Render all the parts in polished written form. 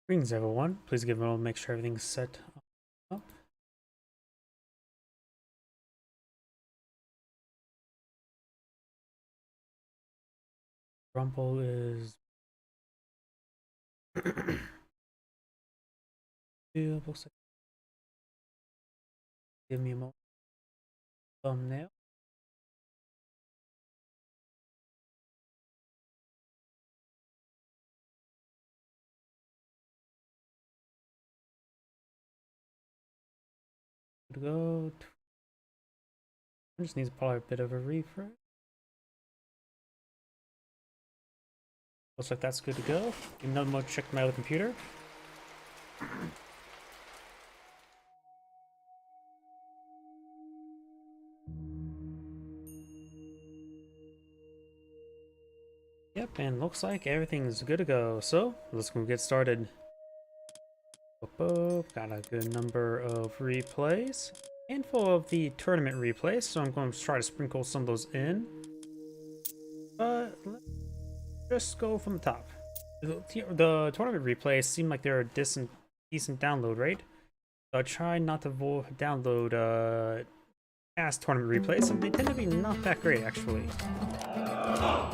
Greetings everyone, please give it a make sure everything's set up. Rumble is looks like give me a moment. Thumbnail. Good to go. Just needs probably a bit of a refresh. Looks like that's good to go. Another more check my other computer. Yep, and looks like everything's good to go. So let's go get started. Got a good number of replays. Handful of the tournament replays, so I'm going to try to sprinkle some of those in. But let's just go from the top. The tournament replays seem like they're a decent download rate. So I try not to download past tournament replays, and they tend to be not that great actually. I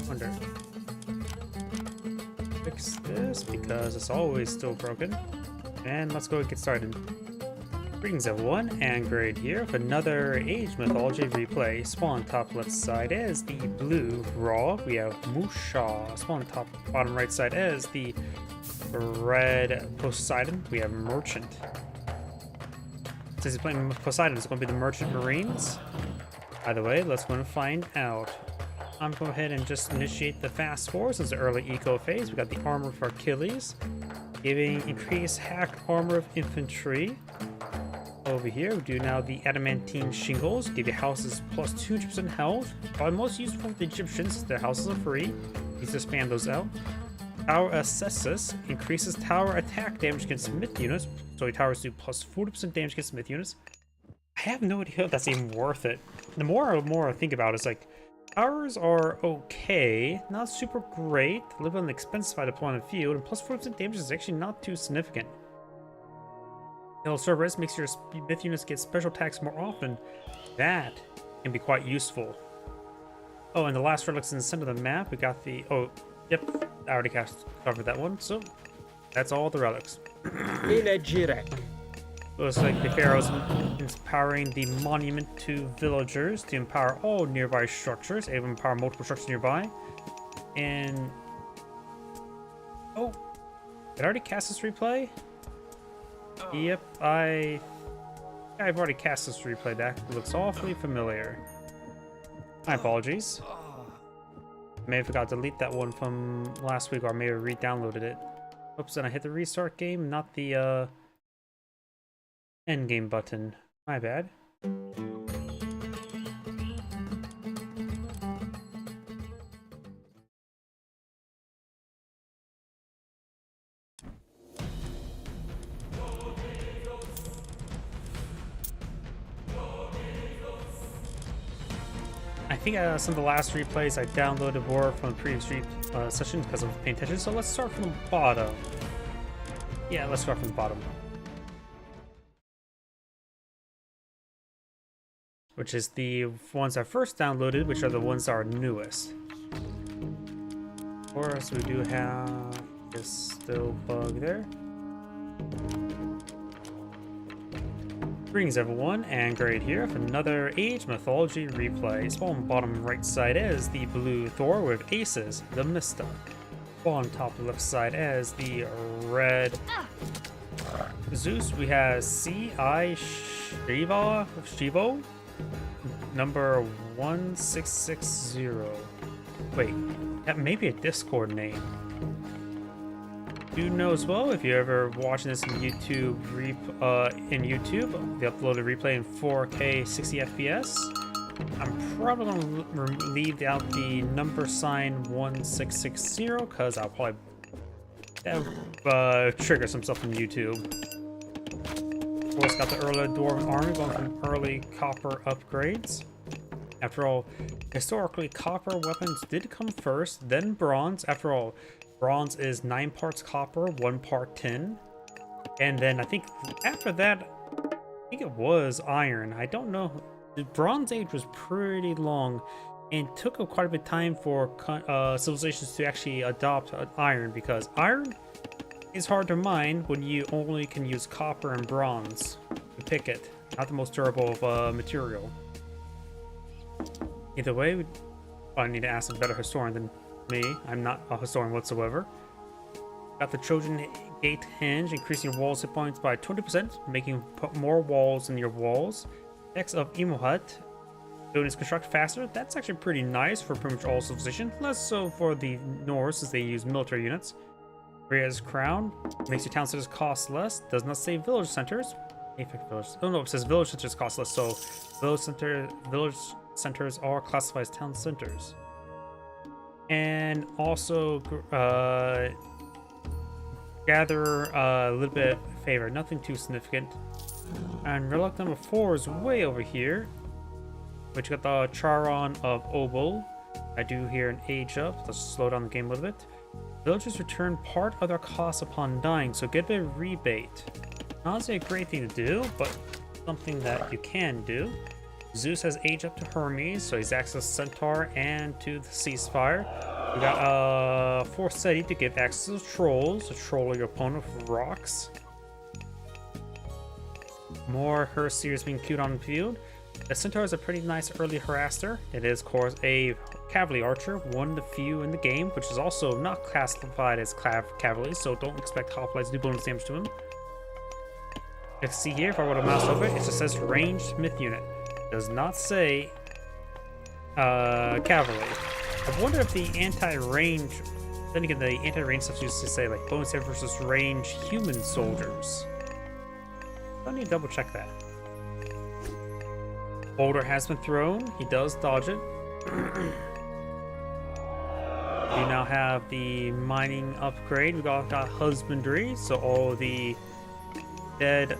wonder. Fix this because it's always still broken. And let's go get started. Greetings everyone, and Grade here with another Age Mythology replay. Spawn top left side is the blue raw. We have Musha. Spawn top bottom right side is the red Poseidon. We have Merchant. Since he's playing Poseidon, it's going to be the Merchant Marines. Either way, let's go and find out. I'm going to go ahead and just initiate the fast forward since the early eco phase. We got the armor for Achilles, giving increased hack armor of infantry. Over here, we do now the adamantine shingles, give you houses plus 200% health. Probably most useful for the Egyptians since their houses are free. Please just spam those out. Tower Assessus increases tower attack damage against smith units. So your towers do plus 40% damage against smith units. I have no idea if that's even worth it. The more I think about it, it's like towers are okay, not super great, a little bit on the expensive side of deploying the field, and plus 40% damage is actually not too significant. Yellow Cerberus makes your smith units get special attacks more often. That can be quite useful. Oh, and the last relics in the center of the map, we got the... Oh, yep, I already covered that one, so that's all the relics. Looks like the Pharaoh's empowering the monument to villagers to empower all nearby structures, able to empower multiple structures nearby. And... Oh, did I already cast this replay? Yep, I've already cast this replay back. It looks awfully familiar. My apologies. May have forgot to delete that one from last week, or may have re-downloaded it. Oops, and I hit the restart game, not the end game button. My bad. I think some of the last replays I downloaded were from the previous sessions because of paying attention, so let's start from the bottom. Yeah, let's start from the bottom. Which is the ones I first downloaded, which are the ones that are newest. Of course, we do have this still bug there. Greetings everyone, and Grade here with another Age Mythology replay. Spawn bottom right side is the blue Thor with aces, the Mista. Spawn top left side is the red Zeus. We have C.I. Shivo, number 1660. Wait, that may be a Discord name. Do know as well, if you're ever watching this in YouTube, the uploaded replay in 4K 60 FPS, I'm probably going to leave out the number sign 1660 because I'll probably trigger some stuff from YouTube. Of course, got the early Dwarven army going from early copper upgrades. After all, historically, copper weapons did come first, then bronze. After all, bronze is 9 parts copper, 1 part tin. And then I think after that, I think it was iron. I don't know. The Bronze Age was pretty long and took quite a bit of time for civilizations to actually adopt iron, because iron is hard to mine when you only can use copper and bronze to pick it. Not the most durable of material. Either way, we probably need to ask a better historian than me. I'm not a historian whatsoever. Got the Trojan Gate hinge, increasing your walls hit points by 20%, making more walls in your walls. X of Imuhat, buildings construct faster. That's actually pretty nice for pretty much all civilization. Less so for the Norse, as they use military units. Rhea's crown makes your town centers cost less. Does not say village centers. Oh no, it says village centers cost less. So village centers are classified as town centers. And also gather a little bit of favor. Nothing too significant. And relic number 4 is way over here, which got the Charon of Obol. I do hear an age up. Let's slow down the game a little bit. Villagers return part of their costs upon dying, so get a bit of rebate. Not honestly a great thing to do, but something that you can do. Zeus has age up to Hermes, so he's access to Centaur and to the Ceasefire. We got Forseti to give access to Trolls, to troll your opponent with rocks. More Herseers being queued on the field. The Centaur is a pretty nice early harasser. It is, of course, a cavalry archer, one of the few in the game, which is also not classified as cavalry, so don't expect hoplites to do bonus damage to him. You can see here, if I were to mouse over it, it just says ranged myth unit. It does not say cavalry. I wonder if the anti-range, then again, the anti-range stuff used to say like bonus damage versus range human soldiers. I need to double check that. Boulder has been thrown. He does dodge it. We now have the mining upgrade. We got husbandry, so all the dead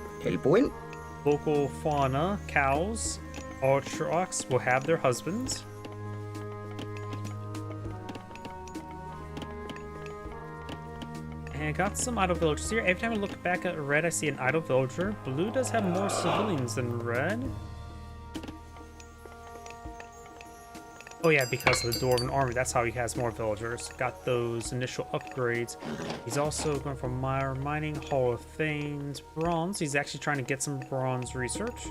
local fauna, cows, all trucks will have their husbands. And got some idle villagers here. Every time I look back at red, I see an idle villager. Blue does have more civilians than red. Oh yeah, because of the Dwarven army, that's how he has more villagers. Got those initial upgrades. He's also going for mining, Hall of Thanes, bronze. He's actually trying to get some bronze research.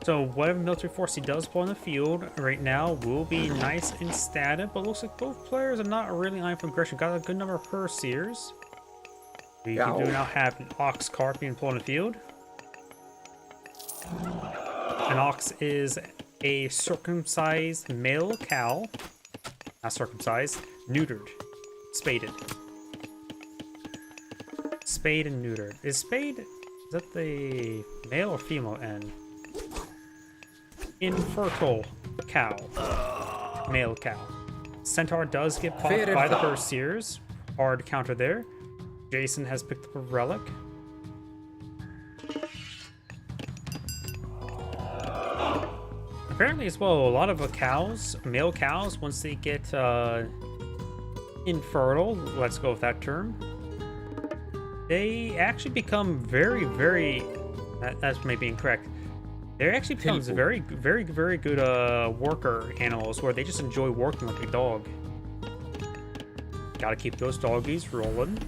So whatever military force he does pull in the field right now will be nice and static, but looks like both players are not really eyeing for aggression. Got a good number of Herseers. We do now have an ox cart being pulled in the field. An ox is a circumcised male cow. Not circumcised, neutered. Spaded. Spade and neutered. Is that the male or female end? Infertile cow. Male cow. Centaur does get popped by the Herseers. Hard counter there. Jason has picked up a relic. Apparently as well, a lot of cows, male cows, once they get infertile, let's go with that term, they actually become very, that's maybe incorrect. They actually becomes very good worker animals where they just enjoy working like a dog. Gotta keep those doggies rolling.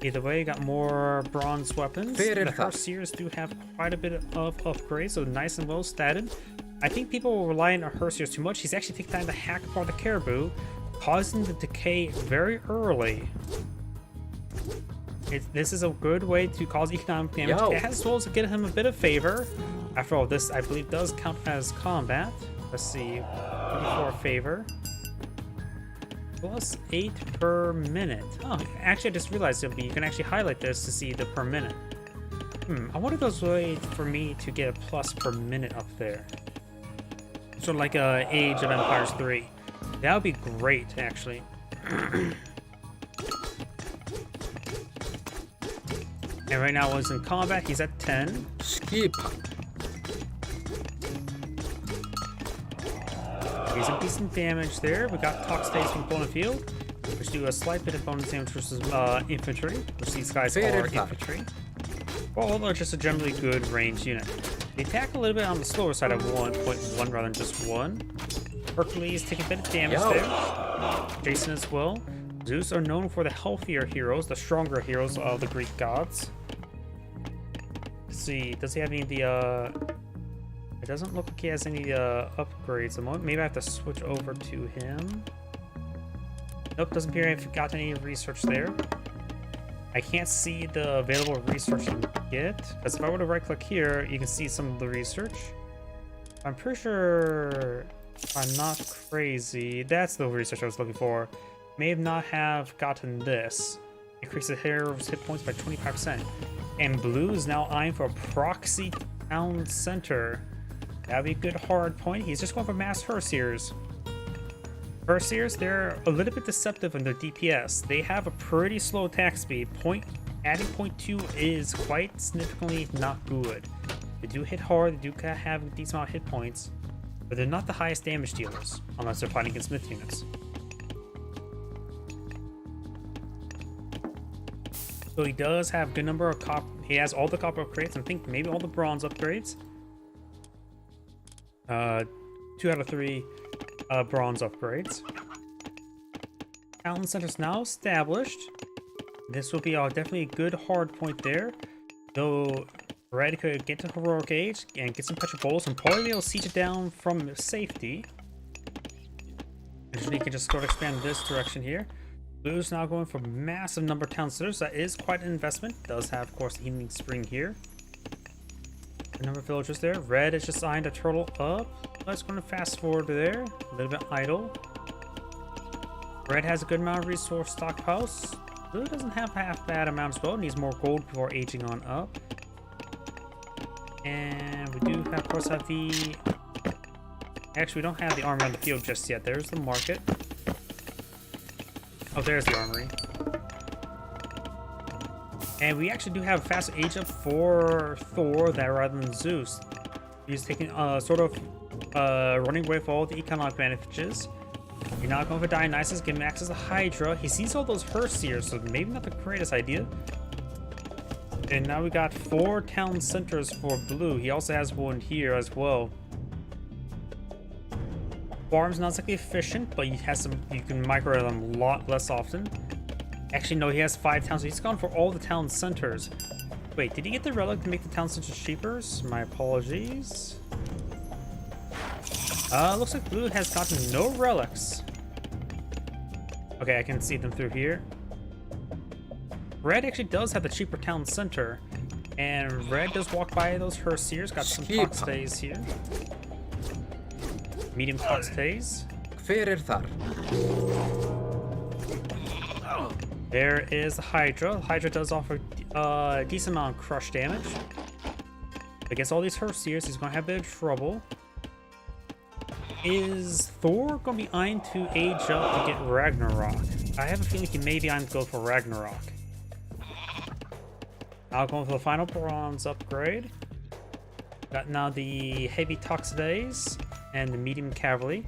Either way, got more bronze weapons. The Herseers do have quite a bit of upgrades, so nice and well statted. I think people will rely on Herseers too much. He's actually taking time to hack apart the caribou, causing the decay very early. This is a good way to cause economic damage. It has tools to get him a bit of favor. After all, this, I believe, does count as combat. Let's see. 24 favor. Plus 8 per minute. Oh, actually, I just realized you can actually highlight this to see the per minute. I wonder if there's a way for me to get a plus per minute up there. Sort of like Age of Empires 3. That would be great, actually. And right now, while he's in combat, he's at 10. Skip. See some decent damage there. We got Tox Days from opponent field, which do a slight bit of bonus damage versus infantry, which these guys are infantry. Well, they're just a generally good range unit. They attack a little bit on the slower side of 1.1 rather than just 1. Hercules taking a bit of damage there. Jason as well. Zeus are known for the healthier heroes, the stronger heroes of the Greek gods. Let's see, does he have any of the it doesn't look like he has any upgrades at the moment. Maybe I have to switch over to him. Nope, doesn't appear I've got any research there. I can't see the available research you can get, because if I were to right click here, you can see some of the research. I'm pretty sure I'm not crazy. That's the research I was looking for. May have not have gotten this. Increase the hero's hit points by 25%. And blue is now eyeing for a proxy town center. That'd be a good hard point. He's just going for mass Herseers. Herseers, they're a little bit deceptive in their DPS. They have a pretty slow attack speed. Adding 0.2 is quite significantly not good. They do hit hard, they do have a decent amount of hit points, but they're not the highest damage dealers, unless they're fighting against myth units. So he does have a good number of he has all the copper upgrades, and I think maybe all the bronze upgrades. 2 out of 3 bronze upgrades. Talent Center's now established. This will be definitely a good hard point there. Though Red could get to Heroic Age and get some Petra Bowls and probably be able to siege it down from safety. And he can just sort of expand this direction here. Blue's now going for massive number of town centers. That is quite an investment. Does have, of course, the Healing Spring here. The number of villagers there. Red is just eyeing a turtle up. Let's go to fast forward there. A little bit idle. Red has a good amount of resource stockpiles. Blue doesn't have half bad amount as well. Needs more gold before aging on up. And we do, of course, have the... Actually, we don't have the armor on the field just yet. There's the market. Oh, there's the armory. And we actually do have a fast age up for Thor that rather than Zeus. He's taking sort of running away with all the economic advantages. You're not going for Dionysus, getting access to Hydra. He sees all those Herseers, so maybe not the greatest idea. And now we got 4 town centers for blue. He also has one here as well. Farm's not exactly efficient, but he has some. You can micro them a lot less often. Actually, no, he has 5 towns. So he's gone for all the town centers. Wait, did he get the relic to make the town centers cheaper? My apologies. Looks like blue has gotten no relics. Okay, I can see them through here. Red actually does have the cheaper town center. And red does walk by those Herseers. Got some Tox Days here. Medium Tox Days. There is the Hydra. The Hydra does offer a decent amount of crush damage. Against all these Herseers, he's going to have a bit of trouble. Is Thor going to be eyeing to age up to get Ragnarok? I have a feeling he may be eyeing to go for Ragnarok. Now going for the final bronze upgrade. Got now the heavy Tox Days and the medium cavalry.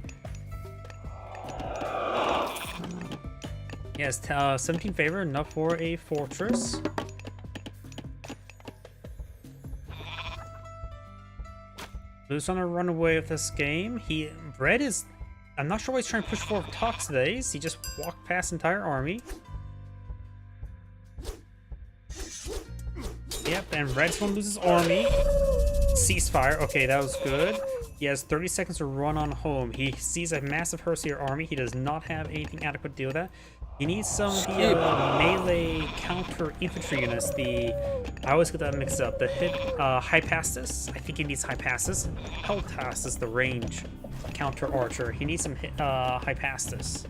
Yes, 17 favor, enough for a fortress. Blue's on a runaway with this game. Red is... I'm not sure why he's trying to push forward Tox Days. He just walked past the entire army. Yep, and Red's gonna lose his army. Ceasefire. Okay, that was good. He has 30 seconds to run on home. He sees a massive Herseer army. He does not have anything adequate to deal with that. He needs some of the melee counter infantry units. I always get that mixed up. The Hypastus. I think he needs Hypastus. Heltas is the range counter archer. He needs some Hypastus.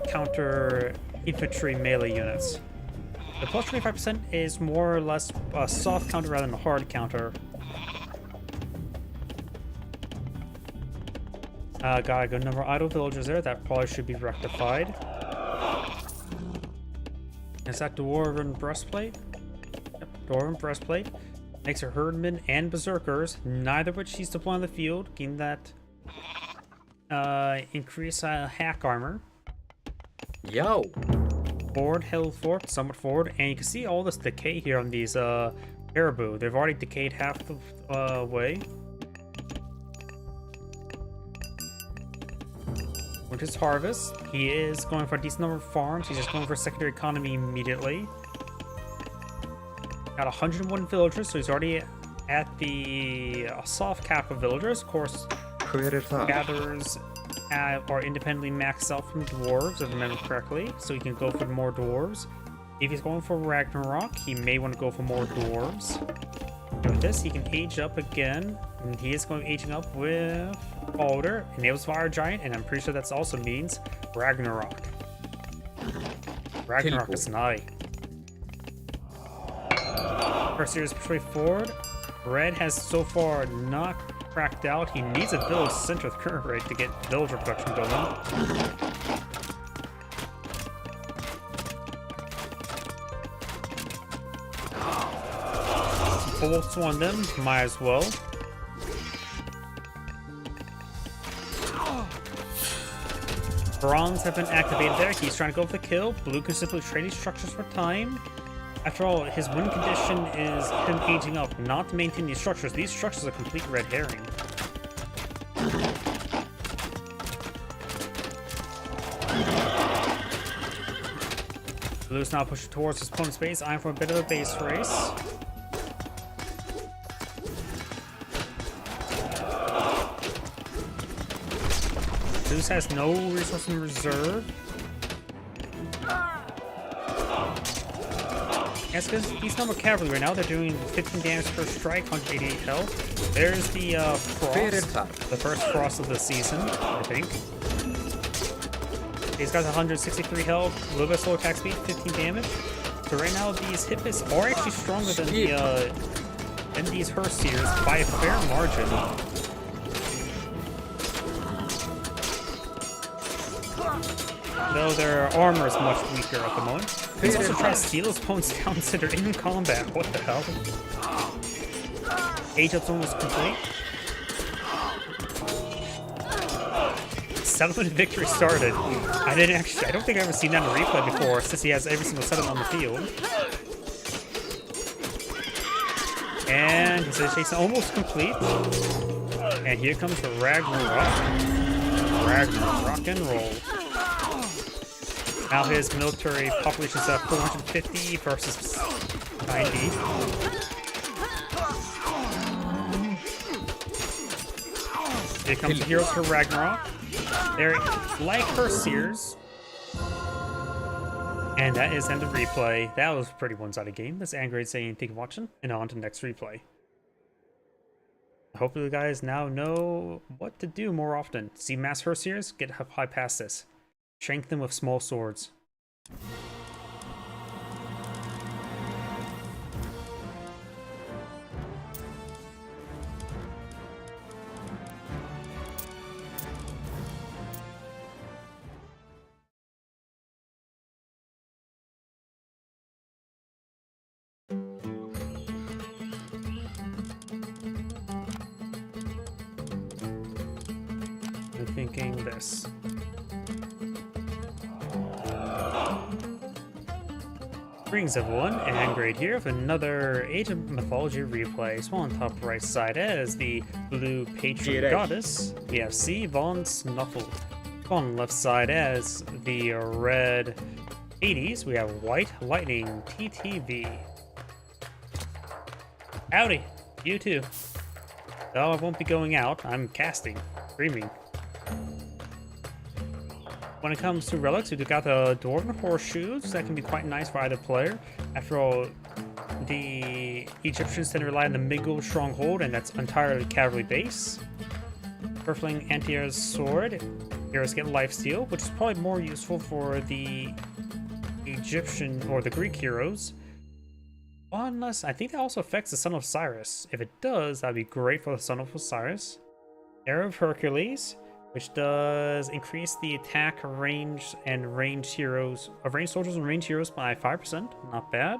Counter infantry melee units. The plus 25% is more or less a soft counter rather than a hard counter. Got a good number of idle villagers there. That probably should be rectified. Is that Dwarven Breastplate? Yep, Dwarven Breastplate. Makes her Herdmen and Berserkers, neither of which she's deploying on the field. Gain that increase hack armor. Yo. Forward, held forward, somewhat forward, and you can see all this decay here on these caribou. They've already decayed half the way. With his harvest, he is going for a decent number of farms. He's just going for secondary economy immediately. Got 101 villagers, so he's already at the soft cap of villagers. Of course, gatherers are independently maxed out from dwarves, if I remember correctly, so he can go for more dwarves. If he's going for Ragnarok, he may want to go for more dwarves. With this, he can age up again, and he is going aging up with Alder, enables Fire Giant, and I'm pretty sure that also means Ragnarok. Ragnarok is nigh. First series push way forward. Red has so far not cracked out. He needs a village center with current rate to get villager production going. Bolts on them, might as well. Bronze have been activated there. He's trying to go for the kill. Blue can simply trade these structures for time. After all, his win condition is him aging up, not to maintain these structures. These structures are complete red herring. Blue's now pushing towards his opponent's base, eyeing for a bit of a base race. Zeus has no resource in reserve. Yes, because he's not with cavalry right now. They're doing 15 damage per strike, 188 health. There's the frost, the first frost of the season, I think. He's got 163 health, a little bit slow attack speed, 15 damage. So right now these hit hits are actually stronger than these Herseers by a fair margin. Though their armor is much weaker at the moment. He's also trying to steal his opponents down so they're in combat. What the hell? Age up's almost complete. 7-minute victory started. I don't think I've ever seen that in a replay before, since he has every single settlement on the field. And his education almost complete. And here comes the Ragnarok. Ragnarok and roll. Now his military population is at 450 versus 90. Here comes the heroes for Ragnarok. They're like Herseers. And that is end of replay. That was a pretty one-sided game. This is Angry saying thank you for watching, and on to the next replay. Hopefully you guys now know what to do more often. See mass Herseers? Get high past this. Shank them with small swords. I'm thinking this. Greetings everyone, and Great here with another Age of Mythology replay. So on top right side as the blue patron goddess, we have C. Von Snuffle. On left side as the red Hades, we have white lightning TTV. Howdy, you too. Though I won't be going out, I'm casting, streaming. When it comes to relics, we've got the Dwarven Horseshoes. That can be quite nice for either player. After all, the Egyptians tend to rely on the Midgard Stronghold, and that's entirely cavalry base. Purfling Antia's Sword. Heroes get Lifesteal, which is probably more useful for the Egyptian or the Greek heroes. Unless, I think that also affects the Son of Osiris. If it does, that'd be great for the Son of Osiris. Arrow of Hercules, which does increase the attack range and ranged heroes of ranged soldiers and ranged heroes by 5%. Not bad.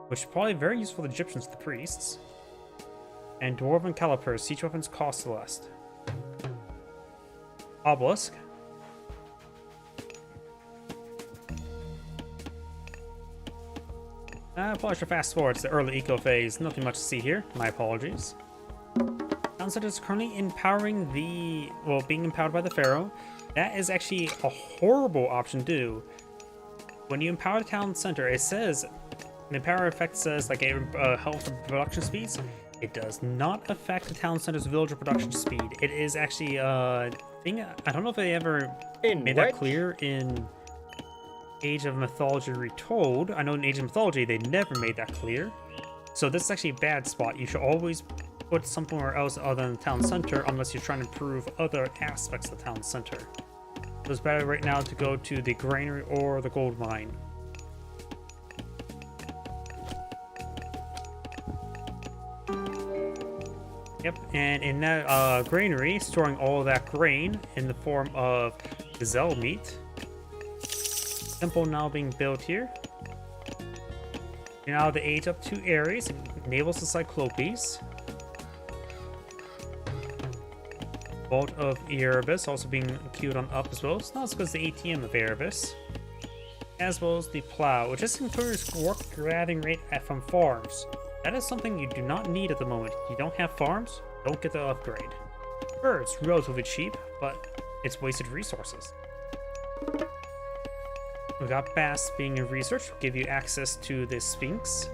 Which is probably very useful for the Egyptians, the priests. And Dwarven Calipers, siege weapons cost less. obelisk. I probably should fast forward to the early eco phase. Nothing much to see here. My apologies. Town Center is currently empowering the, well, being empowered by the Pharaoh. That is actually a horrible option to do. When you empower the town center, it says the empower effect says like a health production speeds. It does not affect the town center's villager production speed. It is actually a thing. I don't know if they ever made that clear in Age of Mythology Retold. I know in Age of Mythology they never made that clear. So this is actually a bad spot. You should always put somewhere else other than the town center unless you're trying to improve other aspects of the town center. So it's better right now to go to the granary or the gold mine. Yep, and in that granary, storing all that grain in the form of gazelle meat. Temple now being built here. Now the age up 2 Aries enables the Cyclopes. Vault of Erebus also being queued on up as well. It's not as good as the ATM of Erebus. As well as the plow, which just increases work gathering rate from farms. That is something you do not need at the moment. You don't have farms, don't get the upgrade. Sure, it's relatively cheap, but it's wasted resources. We got Bass being in research, give you access to the Sphinx.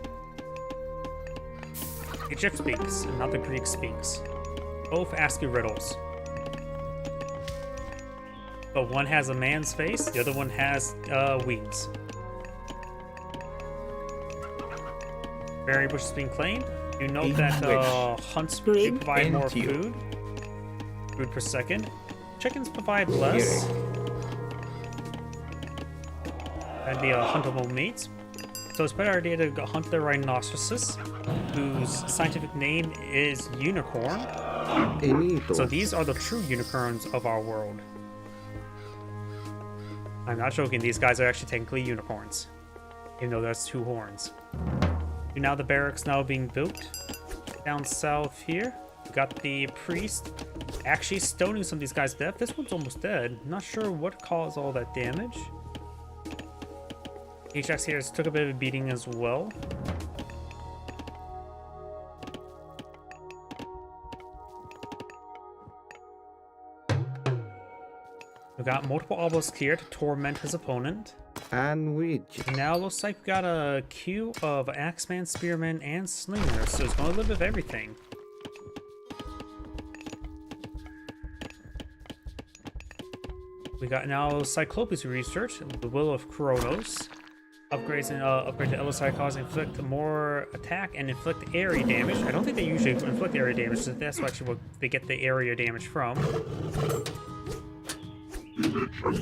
Egypt Sphinx, and not the Greek Sphinx. Both ask you riddles. But one has a man's face, the other one has wings. Berry bush is being claimed. You know that hunts do provide more food. Food per second. Chickens provide less. That'd be a huntable meat. So it's a better idea to hunt the rhinoceros, whose scientific name is unicorn. So these are the true unicorns of our world. I'm not joking, these guys are actually technically unicorns, even though there's 2 horns. And now the barracks now being built. Down south here, we got the priest actually stoning some of these guys to death. This one's almost dead. Not sure what caused all that damage. Ajax here took a bit of a beating as well. We got multiple obelisks here to torment his opponent. And which? Now looks like we got a queue of Axeman, Spearman, and Slingers, so it's going to live with everything. We got now Cyclopes research, the Will of Kronos. Upgrades and upgrade to LSI cause inflict more attack and inflict area damage. I don't think they usually inflict area damage, so that's actually what they get the area damage from.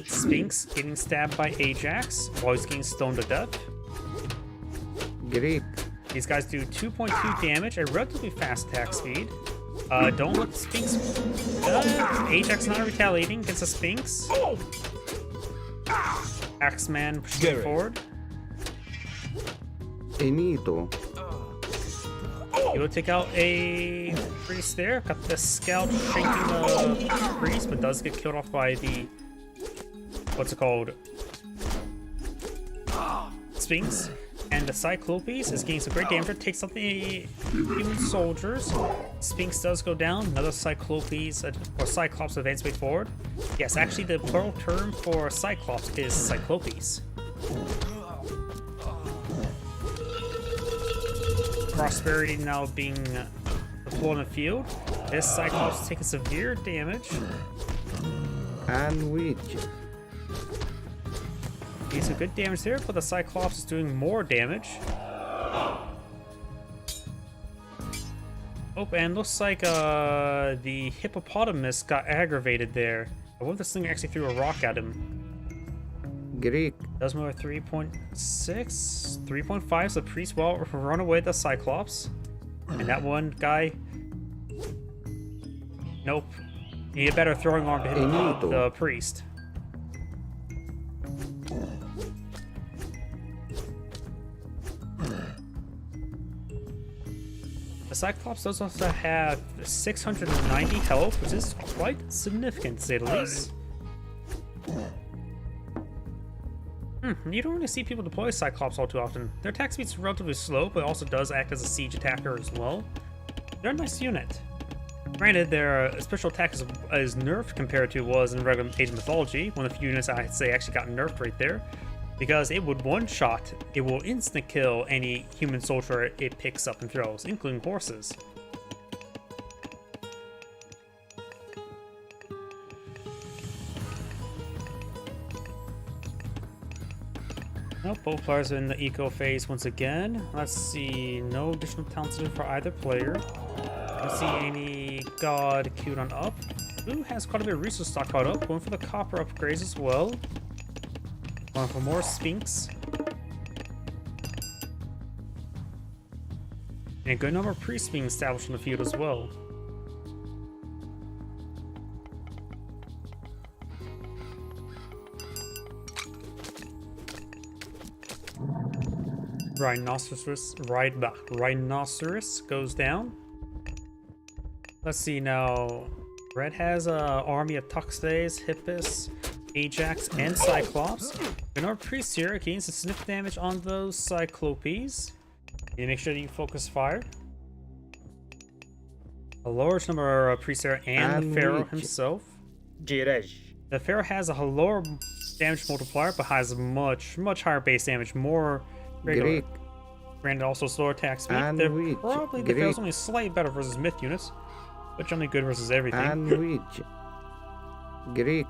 Sphinx getting stabbed by Ajax while he's getting stoned to death. Great. These guys do 2.2 damage at relatively fast attack speed. Don't let the Sphinx... Ajax not retaliating against the Sphinx. Axeman pushing forward. Enito. You will take out a priest there. Got the scout shanking the priest, but does get killed off by the... what's it called? Sphinx. And the Cyclopes is getting some great damage. Takes out the human soldiers. Sphinx does go down. Another Cyclopes, or Cyclops advancing forward. Yes, actually the plural term for Cyclops is Cyclopes. Prosperity now being deployed in the field. This Cyclops is taking severe damage. And which? Getting some good damage there, but the Cyclops is doing more damage. Oh, and looks like the hippopotamus got aggravated there. I wonder if this thing actually threw a rock at him. Greek. Does move at 3.6, 3.5, so the priest will run away with the Cyclops. And that one guy... nope. Need a better throwing arm to hit the priest. The Cyclops does also have 690 health, which is quite significant to say the least. You don't really see people deploy Cyclops all too often. Their attack speed's relatively slow, but also does act as a siege attacker as well. They're a nice unit. Granted, their special attack is nerfed compared to was in regular Age of Mythology, one of the few units I'd say actually got nerfed right there, because it would one-shot, it will instant-kill any human soldier it picks up and throws, including horses. Nope, both players are in the eco phase once again. Let's see, no additional talents for either player. Let's see any god queued on up. Blue has quite a bit of resource stockpiled up, going for the copper upgrades as well. Going for more Sphinx. And a good number of priests being established in the field as well. Rhinoceros goes down. Let's see now. Red has an army of Tuxdays, Hippus, Ajax, and Cyclops. Our priest here gains some significant damage on those Cyclopes. You need to make sure that you focus fire. A large number of priests here and the Pharaoh himself. The Pharaoh has a lower damage multiplier, but has much higher base damage, more regular. Granted, also slower attack speed. They're probably the Pharaoh's only slightly better versus myth units, but generally good versus everything. Greek.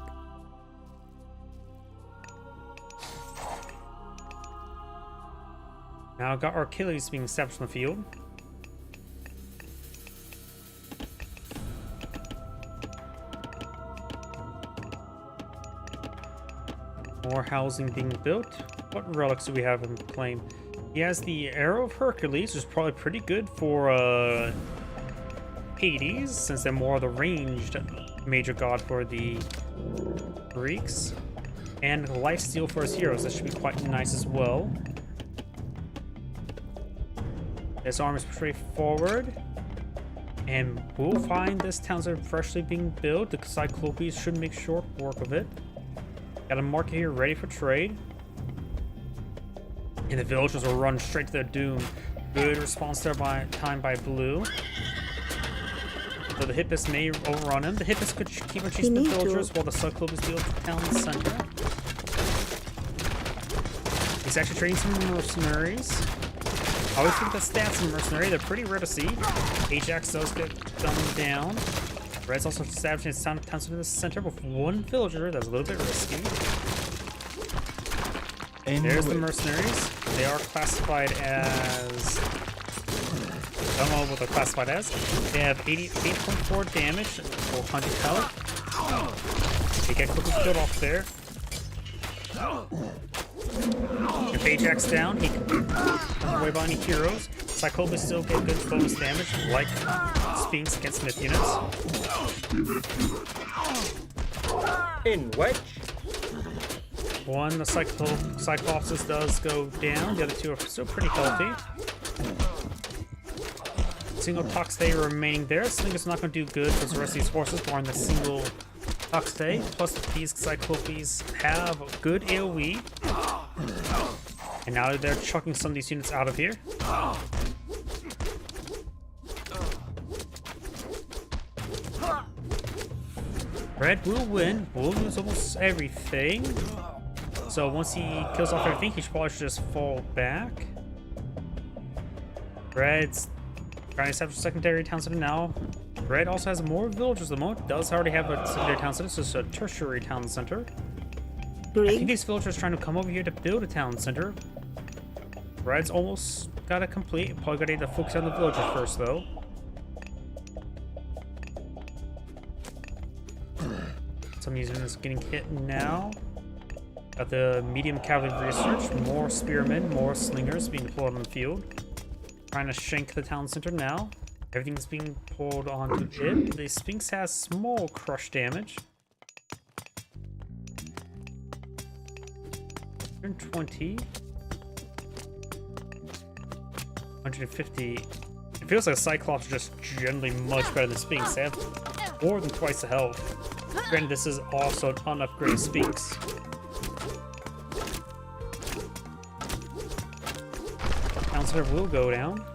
Now got our Achilles being established in the field. More housing being built. What relics do we have him claim? He has the Arrow of Hercules, which is probably pretty good for Hades, since they're more of the ranged major god for the Greeks. And Lifesteal for his heroes, that should be quite nice as well. This arm is straightforward. And we'll find this town freshly being built. The Cyclopes should make short work of it. Got a market here ready for trade. And the villagers will run straight to their doom. Good response there time by Blue. So the Hippus may overrun him. The Hippus could keep on chasing the villagers while the Cyclopes deal with the town center. He's actually trading some mercenaries. I always think the stats in mercenary, they're pretty rare to see. Ajax does get dumbed down. Red's also establishing its town center in the center with one villager. That's a little bit risky. There's the mercenaries. They are classified as... I don't know what they're classified as. They have 88.4 damage, 400 health. They get quickly killed off there. If Ajax down, he can away by any heroes. Cyclopes still get good bonus damage, like Sphinx against myth units. In wedge. One, the Cyclops does go down. The other two are still pretty healthy. Single Toxday remaining there. Slinger's not going to do good because the rest of these forces are on the single Toxday. Plus, these Cyclopes have good AoE. And now they're chucking some of these units out of here. Red will win. Will lose almost everything. So once he kills off everything, he should probably just fall back. Red's trying to establish a secondary town center now. Red also has more villagers at the moment. Does already have a secondary town center, so it's a tertiary town center. I think these villagers are trying to come over here to build a town center. Red's almost got it complete. Probably gotta need to focus on the villagers first, though. Some of these units getting hit now. Got the medium cavalry research. More spearmen, more slingers being deployed on the field. Trying to shank the town center now. Everything's being pulled onto it. The Sphinx has small crush damage. 120. 150. It feels like Cyclops are just generally much better than Sphinx. They have more than twice the health. Granted, this is also an unupgraded Sphinx. town center will go down.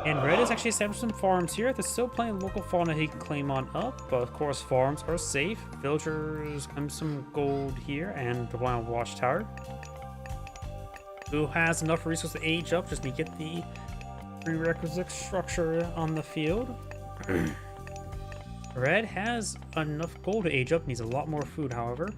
And Red has actually established some farms here. There's still plenty of local fauna he can claim on up, but of course farms are safe. Villagers claim some gold here and the Wild Watchtower. Who has enough resources to age up, just need to get the prerequisite structure on the field. Red has enough gold to age up, needs a lot more food, however.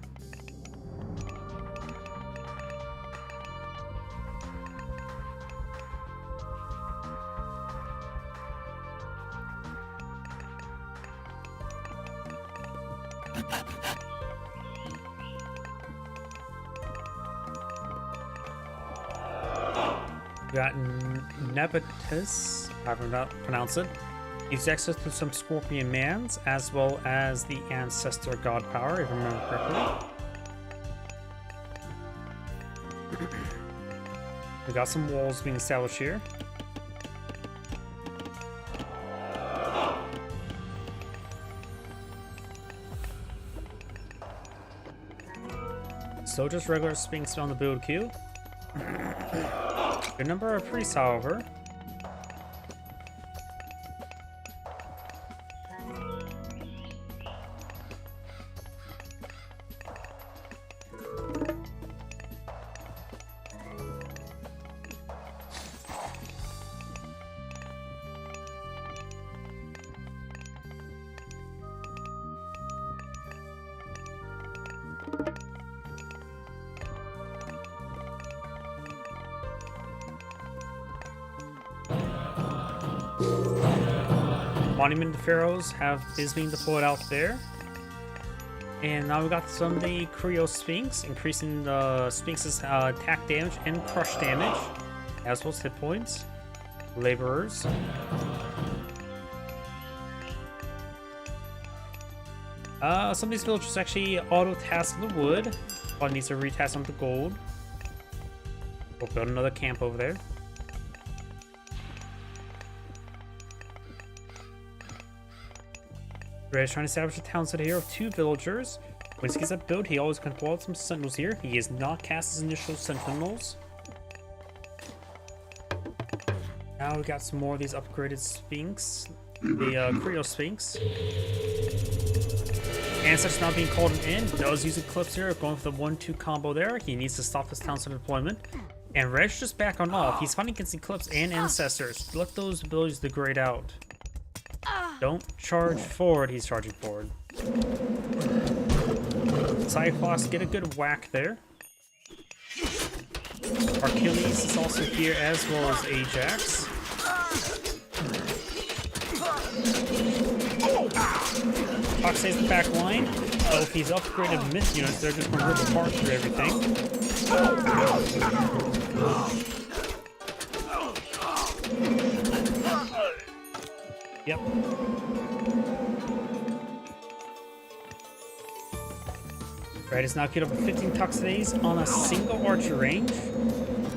We got Nebetus, however not pronounce it. He's access to some Scorpion Mans, as well as the Ancestor God Power, if I remember correctly. We got some walls being established here. So just regular Sphinx on the build queue. Good number of priests, however. Monument to Pharaohs is being deployed out there. And now we got some of the Creo Sphinx, increasing the Sphinx's attack damage and crush damage, as well as hit points. Laborers. Some of these villagers actually auto-task the wood. One needs to retask them to gold. We'll build another camp over there. Red is trying to establish a town center here of 2 villagers. When he gets that build, he always can pull out some sentinels here. He has not cast his initial sentinels. Now we got some more of these upgraded Sphinx. The Creo Sphinx. Ancestor now being called in. Does use Eclipse here, going for the 1-2 combo there. He needs to stop this town center deployment. And Red's just back on off. He's fighting against Eclipse and Ancestors. Let those abilities degrade out. Don't charge forward, he's charging forward. Cyclops get a good whack there. Achilles is also here, as well as Ajax. Fox stays the back line. So if he's upgraded myth units, they're just going to rip apart through everything. Yep. Red is now queued up with 15 Tuxedays on a single archer range.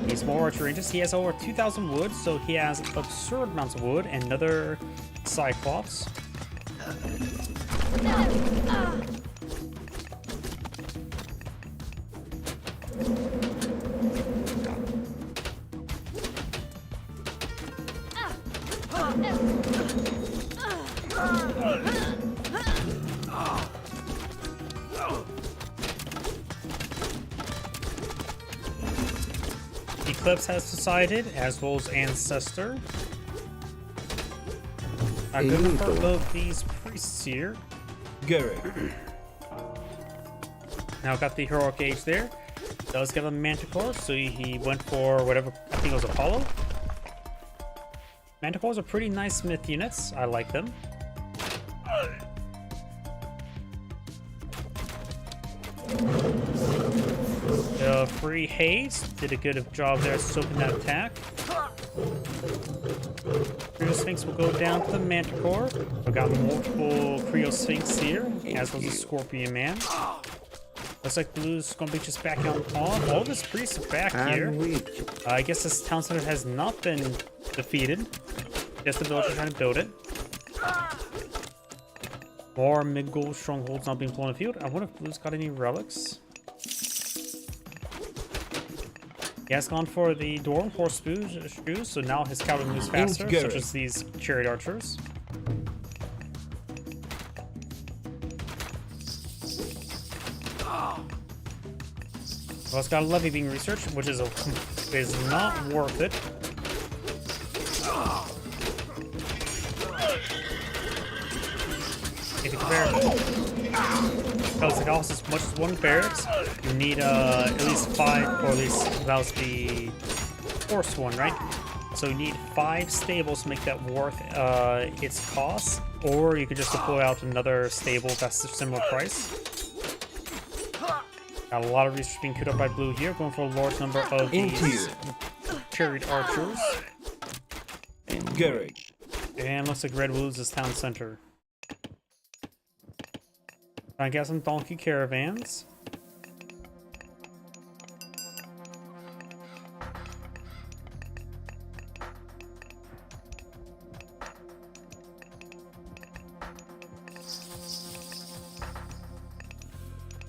He's more archer ranges. He has over 2,000 wood, so he has absurd amounts of wood and another Cyclops. Eclipse has decided, as well as Ancestor. I'm going for both these priests here. Gary. Now got the heroic age there. Does get a Manticore, so he went for whatever, I think it was Apollo. Manticores are pretty nice myth units. I like them. Free haste did a good job there soaking that attack. Creo Sphinx will go down to the Manticore. We've got multiple Creo Sphinx here, as well as a Scorpion Man. Looks like Blue's gonna be just back on. All this priests are back here. I guess this town center has not been defeated. Just the villagers trying to build it. More mid-gold strongholds not being flown in the field. I wonder if Blue's got any relics. He has gone for the Dwarven horse shoes, so now his cavalry moves faster, such as these chariot archers. Well, it's got a levy being researched, which is not worth it. If you compare because it costs as much as one barracks, you need at least 5, or at least that was the horse one, right? So you need 5 stables to make that worth its cost, or you could just deploy out another stable that's a similar price. Got a lot of research being queued up by blue here, going for a large number of these chariot archers. Engage. And looks like red will lose his town center. I got some donkey caravans.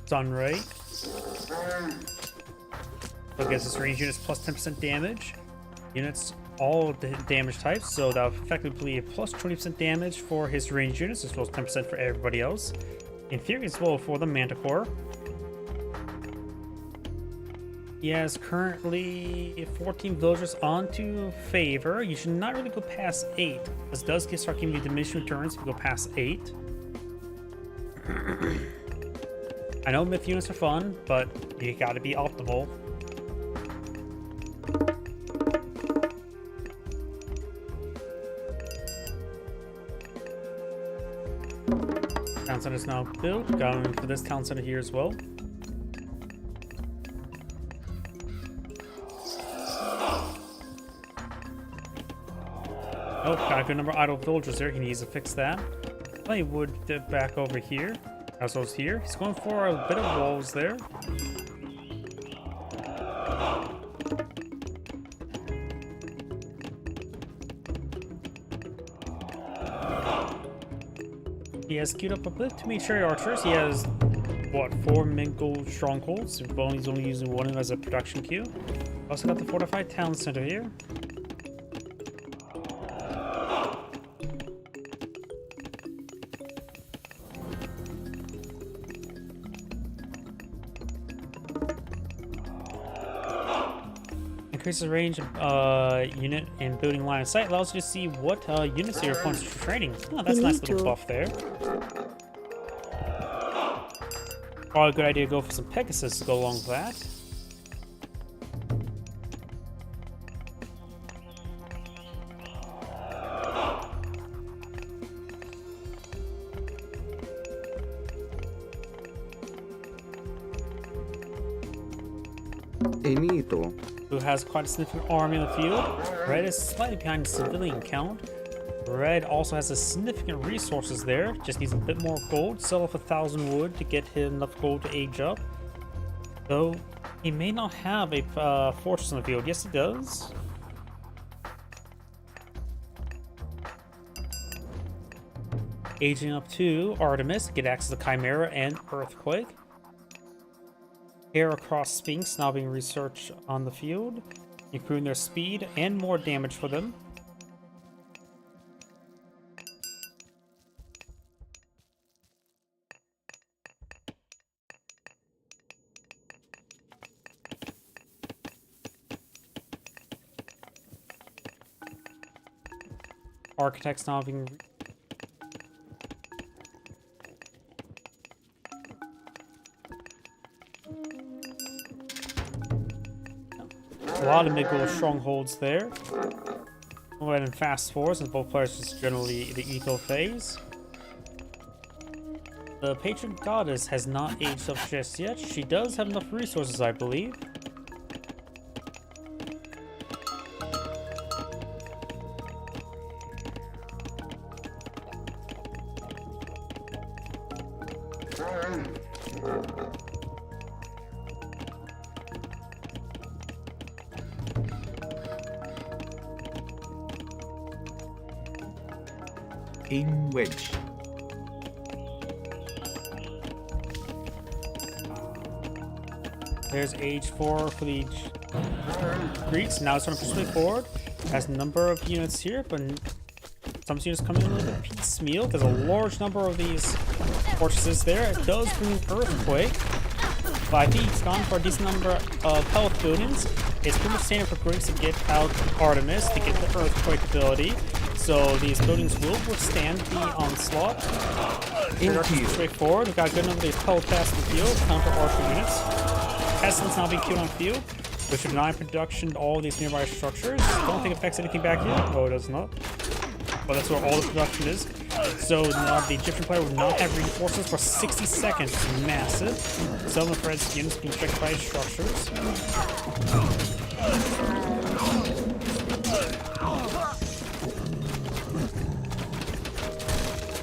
Sunray. So it gives us range units plus 10% damage. Units all the damage types, so that will effectively be plus 20% damage for his range units, as well as 10% for everybody else. In theory as well for the Manticore. He has currently 14 villagers onto favor. You should not really go past 8. This does start giving you diminishing returns if you go past 8. I know myth units are fun, but you gotta be optimal. Town center is now built. Going for this town center here as well. Oh, got a good number of idle villagers there. He needs to fix that. He would back over here, as well as here. He's going for a bit of walls there. He has queued up a bit too many chariot archers. He has, what, 4 mingled strongholds. He's only using one of them as a production queue. Also got the fortified town center here. Increases range of unit and building line of sight, allows you to see what units your opponents are training. Oh, that's a nice little buff there. Probably a good idea to go for some Pegasus to go along with that. Enito. Who has quite a significant army in the field. Red is slightly behind the civilian count. Red also has a significant resources there. Just needs a bit more gold. Sell off 1,000 wood to get him enough gold to age up. Though he may not have a fortress in the field. Yes, he does. Aging up to Artemis to get access to Chimera and Earthquake. Heracross Sphinx now being researched on the field, improving their speed and more damage for them. Architects now being a lot of mid-goal strongholds there. Go ahead and fast forward since both players just generally the eco phase. The patron goddess has not aged up just yet. She does have enough resources, I believe. In wedge. There's age 4 for the Greeks, now it's going to push way forward. Has a number of units here, but some units come in a little bit piecemeal. There's a large number of these fortresses there. It does bring an earthquake. But I think it's gone for a decent number of health buildings. It's pretty much standard for Greeks to get out Artemis to get the earthquake ability. So these buildings will withstand the onslaught. Straightforward. We've got a good number of these peltasts in the field, counter archer units. Pestilence now being killed on field, which should deny production to all of these nearby structures. Don't think it affects anything back here. Oh, it does not. But that's where all the production is. So now the Egyptian player would not have reinforcements for 60 seconds. Massive. Some of Fred's units being affected by his structures.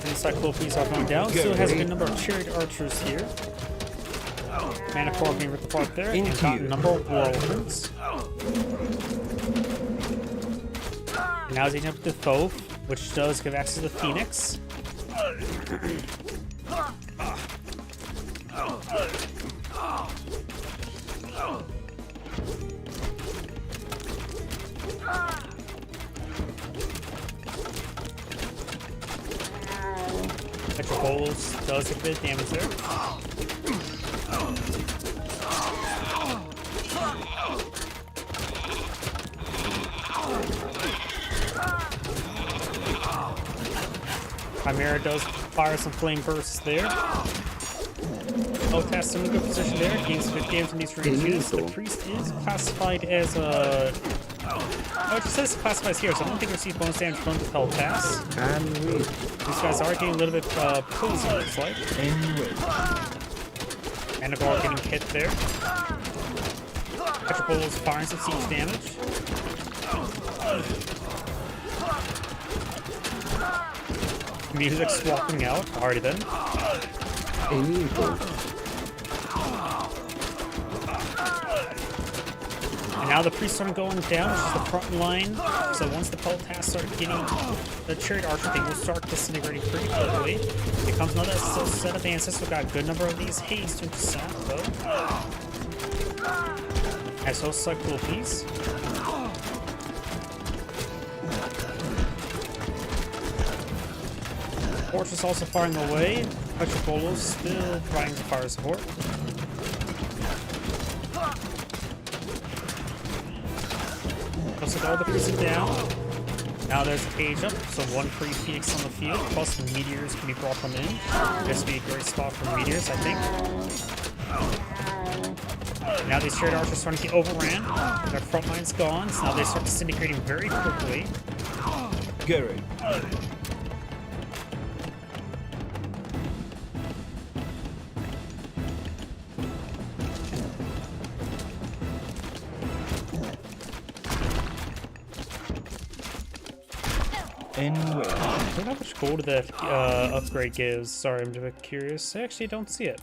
And Cyclopes are going down. Still has a good number of chariot archers here. Mana core being ripped apart there. And got a number of whirlwinds. And now he's eating up the Thoth, which does give access to the Phoenix. Metropolis does a bit of damage there. Chimera does fire some flame bursts there. Peltast's in a good position there. Gains 50 damage in these ranged units. The priest is classified as a. Oh, it just says classifies here, so I don't think we receive bonus damage from the Peltast. And wait. These guys are getting a little bit close, it looks like. And wait. Anagar getting hit there. Metropole is firing some siege damage. Music swapping out. Alrighty then. And now the priests start going down, which is the front line. So once the Peltasts start getting the chariot archer, they will start disintegrating pretty quickly. Here comes another set of ancestors. We've got a good number of these haze to intercept though. As those Cyclopes. Fortress also firing away. Petropolos still providing some fire support. Looks like all the priests are down. Now there's a cage up, so one free Phoenix on the field, plus the meteors can be brought from in. This would be a great spot for meteors, I think. Now these chariot archers are starting to get overran. Their front line's gone, so now they start disintegrating very quickly. Gary. Anyway. I don't know how much gold that upgrade gives. Sorry, I'm a bit curious. I actually don't see it.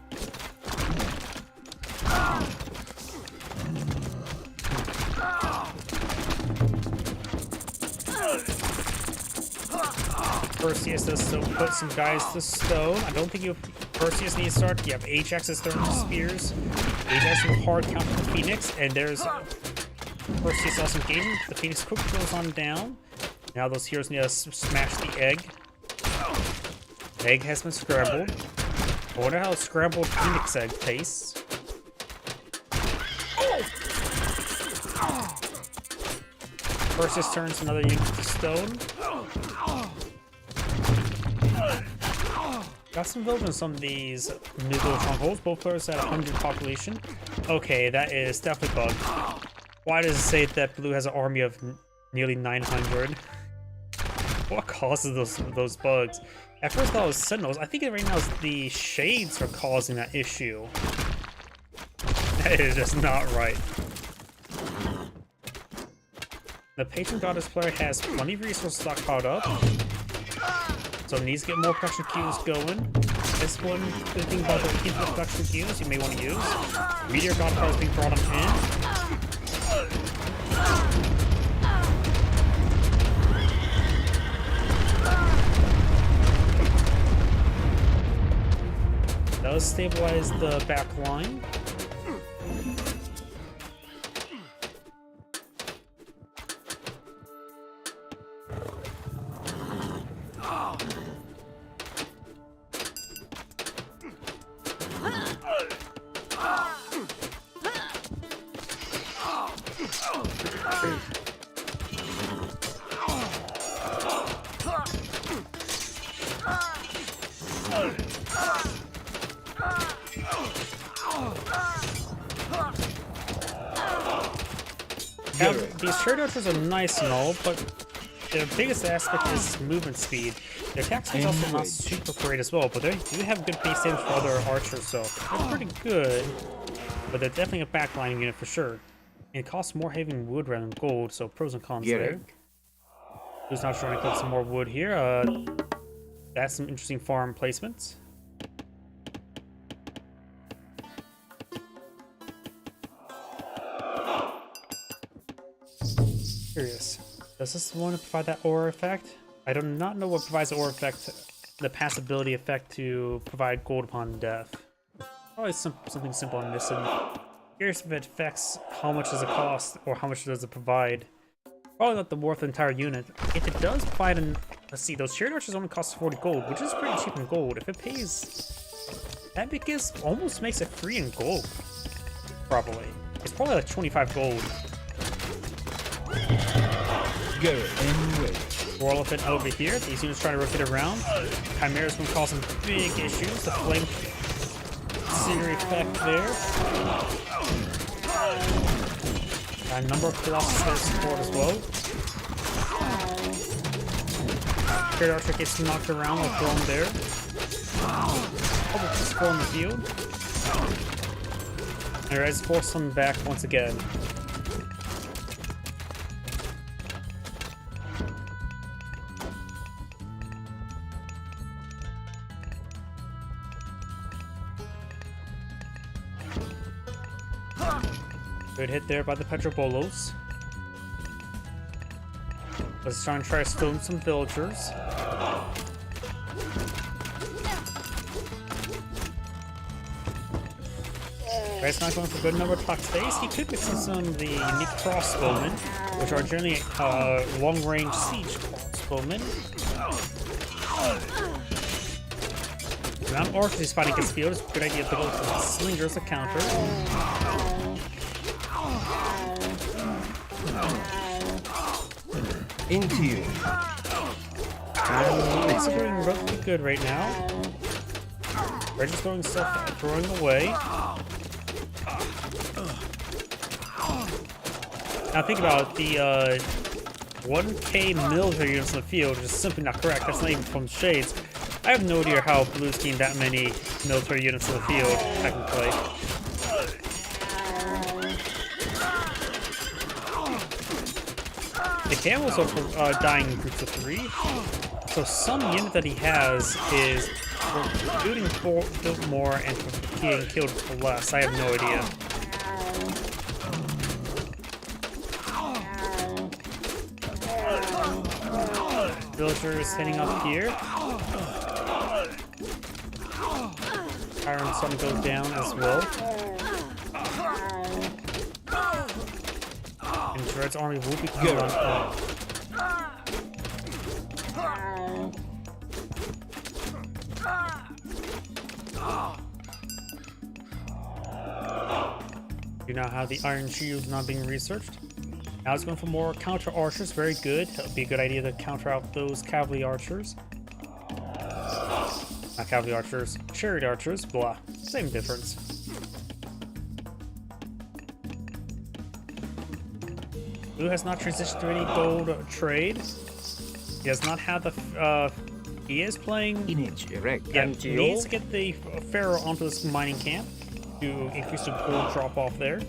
Perseus does still put some guys to stone. I don't think Perseus needs to start. You have Ajax's throwing spears. Ajax with hard counter the Phoenix, and there's Perseus also engaging. The Phoenix quickly goes on down. Now those heroes need to smash the egg. The egg has been scrambled. I wonder how a scrambled Phoenix egg tastes. Perseus turns another unit to stone. Got some village in some of these new little strongholds. Both players at 100 population. Okay, that is definitely bugged. Why does it say that blue has an army of nearly 900? What causes those bugs? At first I thought it was Sentinels. I think right now it's the Shades are causing that issue. That is just not right. The Patron Goddess player has plenty of resources stockpiled up. So it needs to get more production queues going. This one, good thing about the infinite production queues you may want to use. Meteor God Power is being brought on in. Does stabilize the back line. Now, these shirt archers are nice and all, but their biggest aspect is movement speed. Their attack speed is also not super great as well, but they do have good base damage for other archers, so they're pretty good. But they're definitely a backlining unit for sure. And it costs more having wood rather than gold, so pros and cons there. Who's not trying to collect some more wood here? That's some interesting farm placements. Curious. Does this one provide that aura effect? I do not know what provides the aura effect, the pass ability effect to provide gold upon death. Probably something simple on this. And curious if it affects how much does it cost or how much does it provide. Probably not the worth of the entire unit. If it does provide an... Let's see, those chariot archers only cost 40 gold, which is pretty cheap in gold. If it pays... That because almost makes it free in gold. Probably. It's probably like 25 gold. War Elephant over here. These units trying to rotate around. Chimera's gonna cause some big issues. The flame sear effect there. Got a number of Colossus there support as well. Spirit Archer gets knocked around while thrown there. Couple to score in the field. And Res force them back once again. Good hit there by the Petrobolos. Let's try to stone some villagers. Guy's not going for a good number of top space. He could get some of the unique crossbowmen, which are generally long-range siege crossbowmen. Now archers he's fighting against field. It's a good idea to go for slingers as a counter. Into you. Things are doing relatively good right now. Reg is throwing stuff, throwing away. Now think about it, the 1k military units in the field is simply not correct. That's not even from Shades. I have no idea how Blue's gained that many military units in the field, technically. The camels are dying in groups of 3, so some unit that he has is shooting more and getting killed for less. I have no idea. Villagers heading up here. Iron Sun goes down as well. And Dread's army will be coming on up. You now have the Iron Shield not being researched. Now it's going for more counter archers. Very good. That would be a good idea to counter out those cavalry archers. Not cavalry archers, chariot archers. Blah. Same difference. Blue has not transitioned to any gold trade. He does not have the. He is playing. Yeah, he needs to get the Pharaoh onto this mining camp to increase the gold drop off there.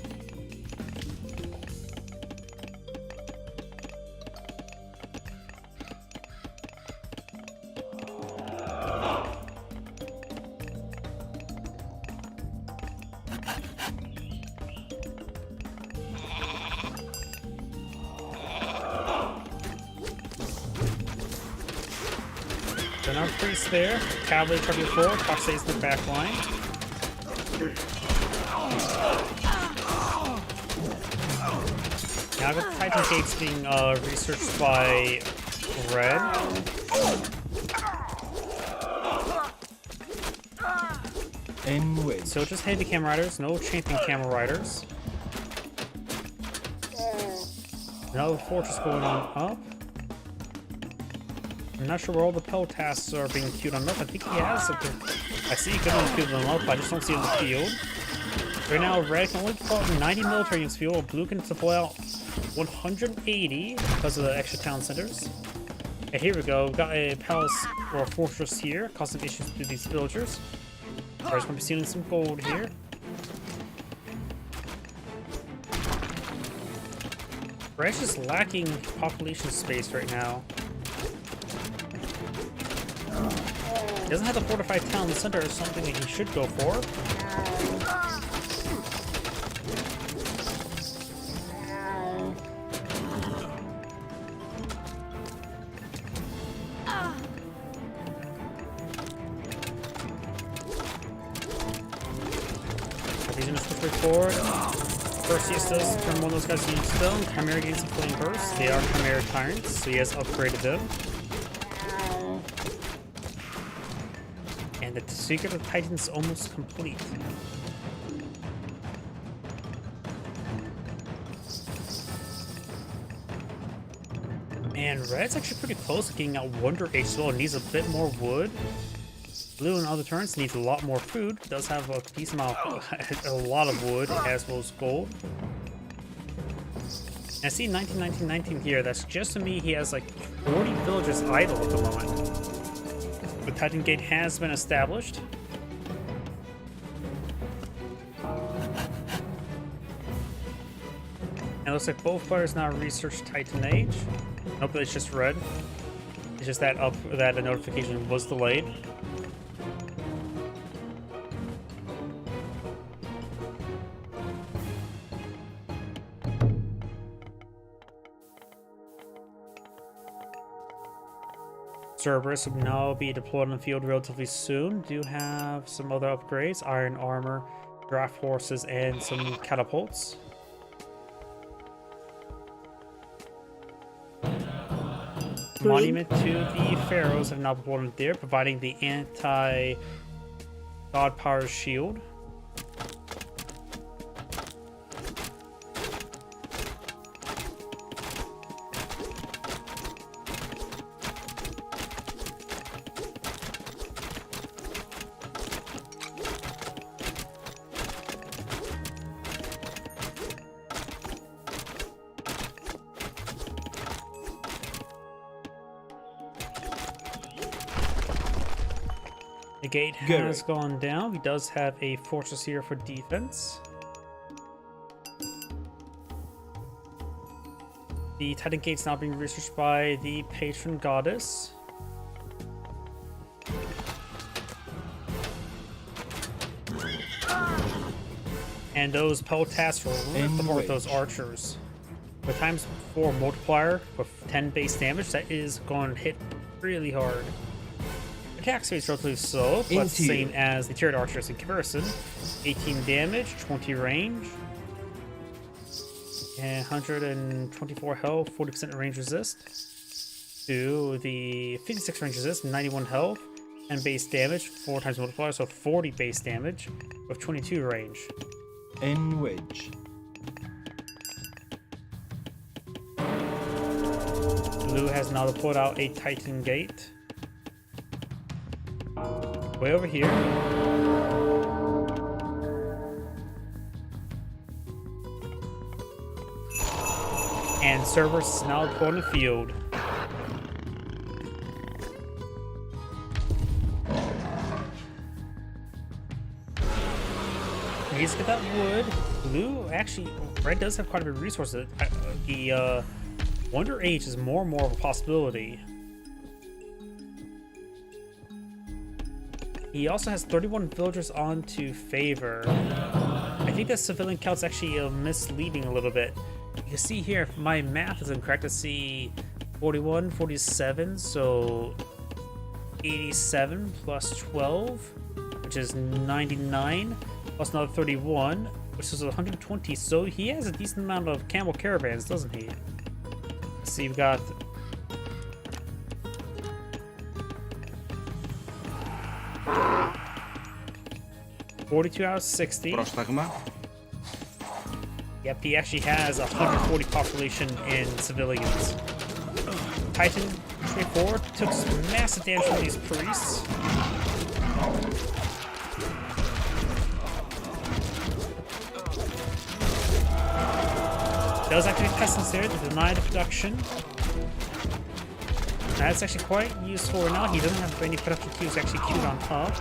Enough priests there. Cavalry coming forward. Fox stays in the back line. Now the Titan Gates being researched by Red. So just heavy camera riders, no champion camera riders. Another fortress going on up. I'm not sure where all the Pell tasks are being queued on up. I think he has something. I see he could only queue them up, I just don't see it in the field. Right now, red can only deploy out 90 military units fuel, blue can deploy out 180 because of the extra town centers. And here we go, we've got a palace or a fortress here, causing issues to these villagers. We're just going to be stealing some gold here. Red's just lacking population space right now. He doesn't have the fortified town center, or something that he should go for. These units push forward. Perseus does turn one of those guys to stone. Chimera gains some flame burst. They are Chimera Tyrants, so he has upgraded them. And the Secret of Titans is almost complete. And Red's actually pretty close to getting out Wonder Age as well. It needs a bit more wood. Blue and other turns needs a lot more food. Does have a decent amount of, a lot of wood as well as gold. And I see 19 here. That's just to me he has like 40 villagers idle at the moment. The Titan Gate has been established. And it looks like both players now research Titan Age. Nope, it's just red. It's just that a notification was delayed. Cerberus will now be deployed in the field relatively soon. Do have some other upgrades, iron armor, draft horses, and some catapults. Monument to the pharaohs have now been deployed there, providing the anti-god power shield. The gate has gone down. He does have a fortress here for defense. The Titan Gate's now being researched by the patron goddess. And those Peltas will rip apart those archers. With times 4 multiplier with 10 base damage, that is going to hit really hard. Attack speed is relatively slow, but the same as the tiered archers in comparison. 18 damage, 20 range, and 124 health, 40% range resist. To the 56 range resist, 91 health, and base damage, 4 times multiplier, so 40 base damage with 22 range. In which Blue has now put out a Titan Gate. Way over here. And Cerberus is now deployed in the field. He's got that wood. Blue, actually, red does have quite a bit of resources. The Wonder Age is more and more of a possibility. He also has 31 villagers on to favor. I think that civilian count's actually misleading a little bit. You can see here, if my math is incorrect, I see 41, 47, so 87 plus 12, which is 99, plus another 31, which is 120. So he has a decent amount of camel caravans, doesn't he? Let's see, we've got 42 out of 60. He Yep, he actually has 140 population in civilians. Titan, straightforward, took some massive damage from these priests. Those activate peasants there to deny the production. That's actually quite useful right now. He doesn't have any production queues actually queued on top.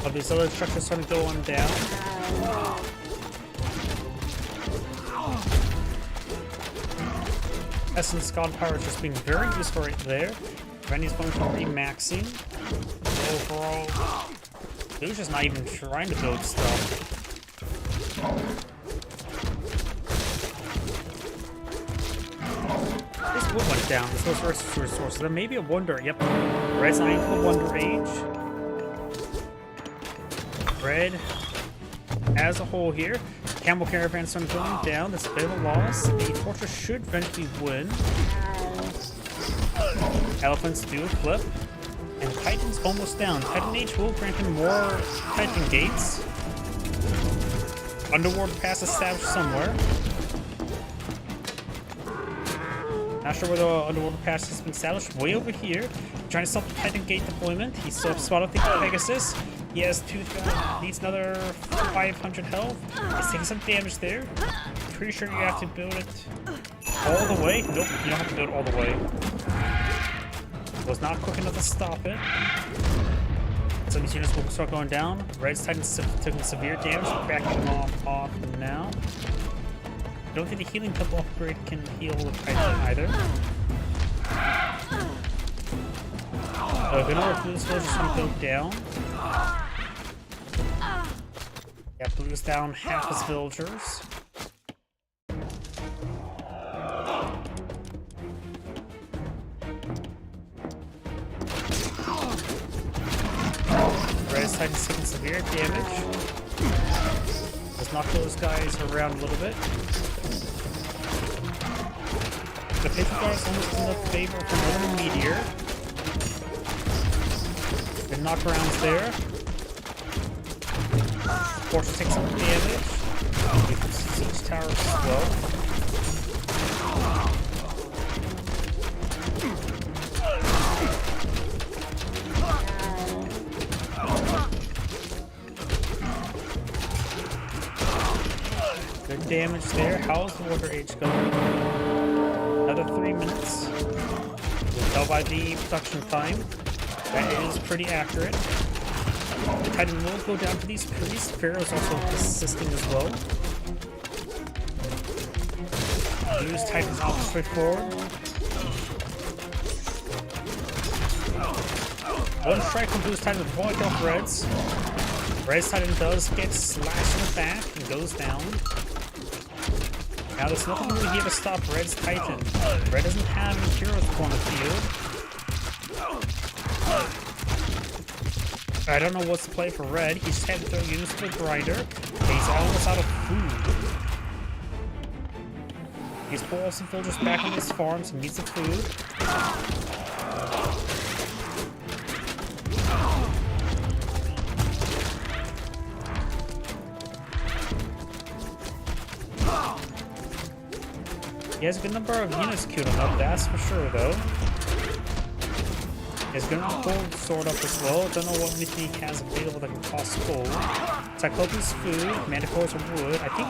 Of these other structures starting to go on down. Essence God Power is just being very useful right there. Rennie's going for remaxing. Overall, he's just not even trying to build stuff. This wood went down. This was resource. So there may be a wonder. Yep. Red's not into the Wonder Age. Red as a whole here. Camel caravans are going down. That's a bit of a loss. The fortress should eventually win. Elephants do flip. And Titan's almost down. Titan Age will grant him more Titan gates. Underworld Pass established somewhere. Not sure where the Underworld Pass has been established. Way over here. Trying to stop the Titan Gate deployment. He's still spotted the Pegasus. He has 2,000, needs another 500 health. He's taking some damage there. Pretty sure you have to build it all the way. Nope, you don't have to build it all the way. Was not quick enough to stop it. So these units will start going down. Red's Titan's taking severe damage. Backing off now. I don't think the healing temple upgrade can heal the Titan either. Vanilla Blue's village is going to go down. Yeah, Blue's down half his villagers. Red's Titan's taking severe damage. Let's knock those guys around a little bit. The paper guys almost in the favor for another meteor. And knockarounds there. Force takes some damage. Siege tower as well. Good damage there. How's the Water Age going? Another 3 minutes. We'll tell by the production time. That is pretty accurate. The Titan will go down to these priests. Pharaoh's also assisting as well. Use Titan's out straightforward. One strike from Blue's Titan with void off Red's. Red's Titan does get slashed in the back and goes down. Now there's nothing really here to stop Red's Titan. Red doesn't have any heroes on the field. I don't know what's the play for Red. He's just had to throw units to the grinder. He's almost out of food. He's pulled some villagers back on his farms and needs some food. He has a good number of units queued up, that's for sure though. He's gonna gold sword up as well. Don't know what anything he has available that can cost gold. Cyclope's food, Manticores are wood. I think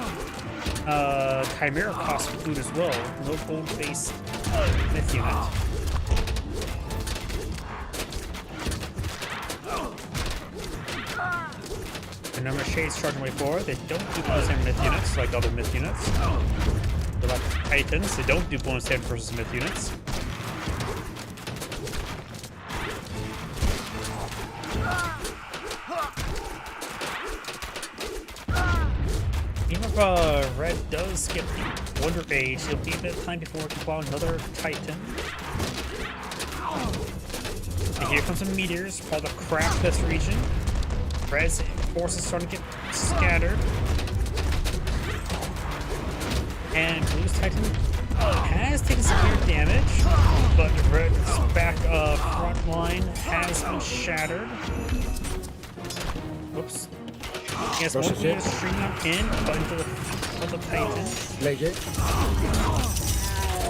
Chimera costs food as well. No gold based myth unit. The number of shades charging way forward. They don't do bonus hand myth units like other myth units. They're like Titans, they don't do bonus hand versus myth units. Even if Red does skip the Wonder Age, it'll be a bit of time before it can plow another Titan. And here comes some meteors, called the crap this region. Red's forces starting to get scattered. And Blue's Titan has taken severe damage, but Red's back front line has been shattered. Whoops. Yes, one is streaming in, but into the Titan.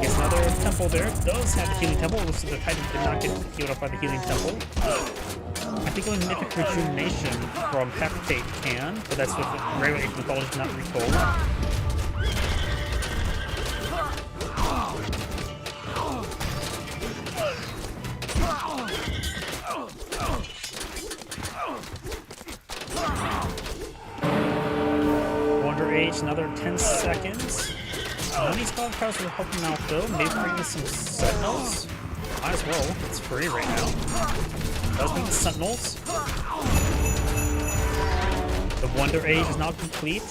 Yes, another temple there. Does have the healing temple. Looks like the Titan did not get healed up by the healing temple. I think only Mythic Rejuvenation from Hecatate can, but that's with regular Age Mythology not retold. Wonder Age, another 10 seconds. None of these god powers are helping out though. Maybe bring in some sentinels. Might as well. It's free right now. Does bring the sentinels. The Wonder Age is now complete.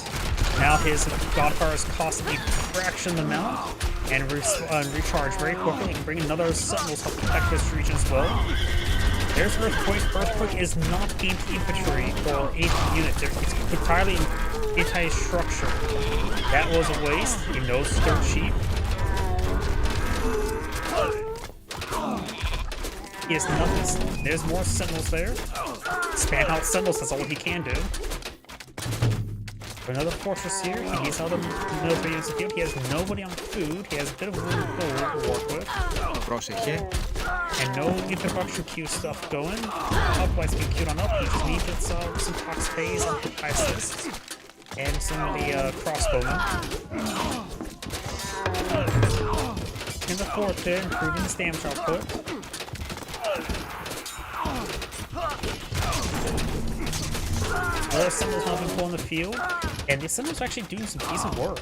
Now his god powers cost a fraction amount and recharge very quickly and bring another sentinels to help protect this region as well. There's Earthquake. Earthquake is not anti-infantry or anti-unit. It's entirely anti-structure. That was a waste. You know, it's dirt cheap. He has nothing. There's more sentinels there. Spam out sentinels. That's all he can do. Another fortress here. He needs other military units to field. He has nobody on food. He has a bit of wood gold to work with. And no infrastructure queue stuff going. Otherwise, being queued on up. He just needs some tox phase and high assists. And some of the crossbowmen. In the fourth there, improving his damage output. Other sentinels have been pulling the field, and the sentinels are actually doing some decent work.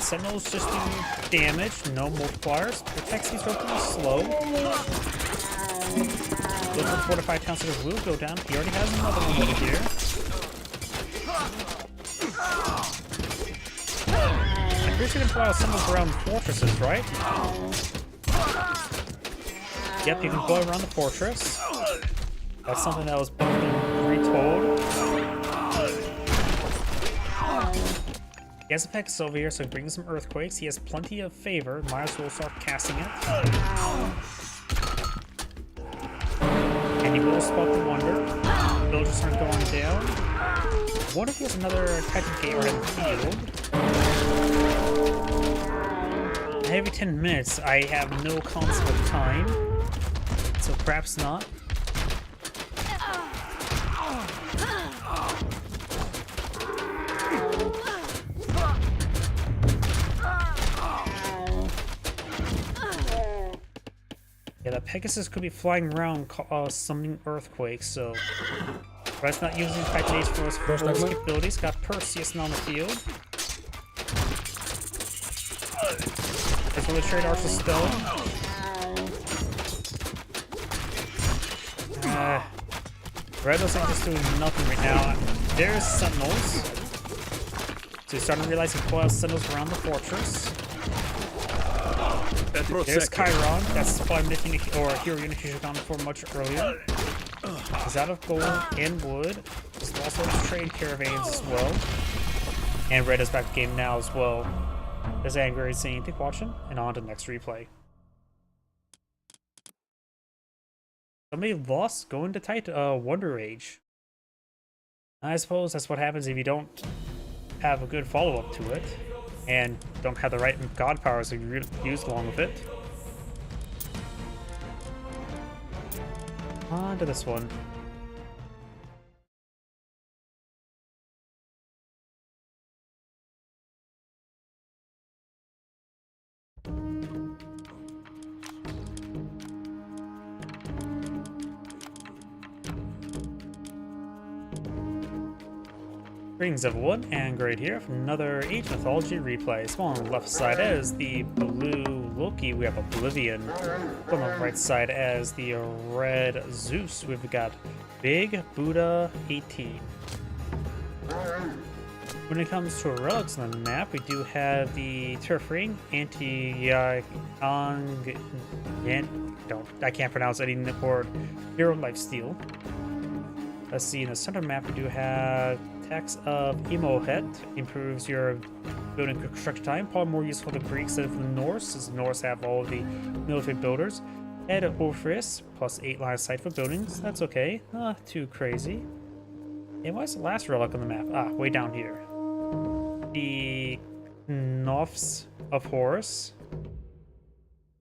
Sentinels just do damage, no multipliers. The tech speeds are pretty slow. Look for fortified towns that will go down. He already has another one over here. I'm pretty sure you can pull out sentinels around fortresses, right? Yep, you can go around the fortress. That's something that was retold. He has a Pegasus over here, so he brings some earthquakes. He has plenty of favor. Might as well start casting it. And he will spot the Wonder. Villagers aren't going down. What if he has another Titan Gate right in the field? Every 10 minutes, I have no concept of time. So perhaps not. Yeah, the Pegasus could be flying around summoning earthquakes, so Red's not using Titani's for his capabilities. Got Perseus now on the field. That's where the trade archer stone. Red looks like just doing nothing right now. There's sentinels. So he's starting to realize he can pull out sentinels around the fortress. There's Chiron. That's probably missing or a hero unit he should have gone for much earlier. He's out of gold and wood. He's lost all his trade caravans as well. And Red is back in the game now as well. There's Angry saying, "Keep watching," and on to the next replay. Somebody lost going to Titan Wonder Age. I suppose that's what happens if you don't have a good follow-up to it. And don't have the right god powers to use along with it. On to this one. Greetings everyone, and Great here for another Age Mythology replay. So on the left side as the blue Loki, we have Oblivion. On the right side as the red Zeus, we've got Big Buddha 18. When it comes to relics on the map, we do have the turf ring, I can't pronounce any word, hero lifesteal. Let's see, in the center map we do have text of Emo Head, improves your building construction time, probably more useful for the Greeks than for the Norse, since the Norse have all of the military builders. Head of Orpheus, plus 8 line of sight for buildings, that's okay, not too crazy. And what's the last relic on the map? Ah, way down here. The Knofs of Horus.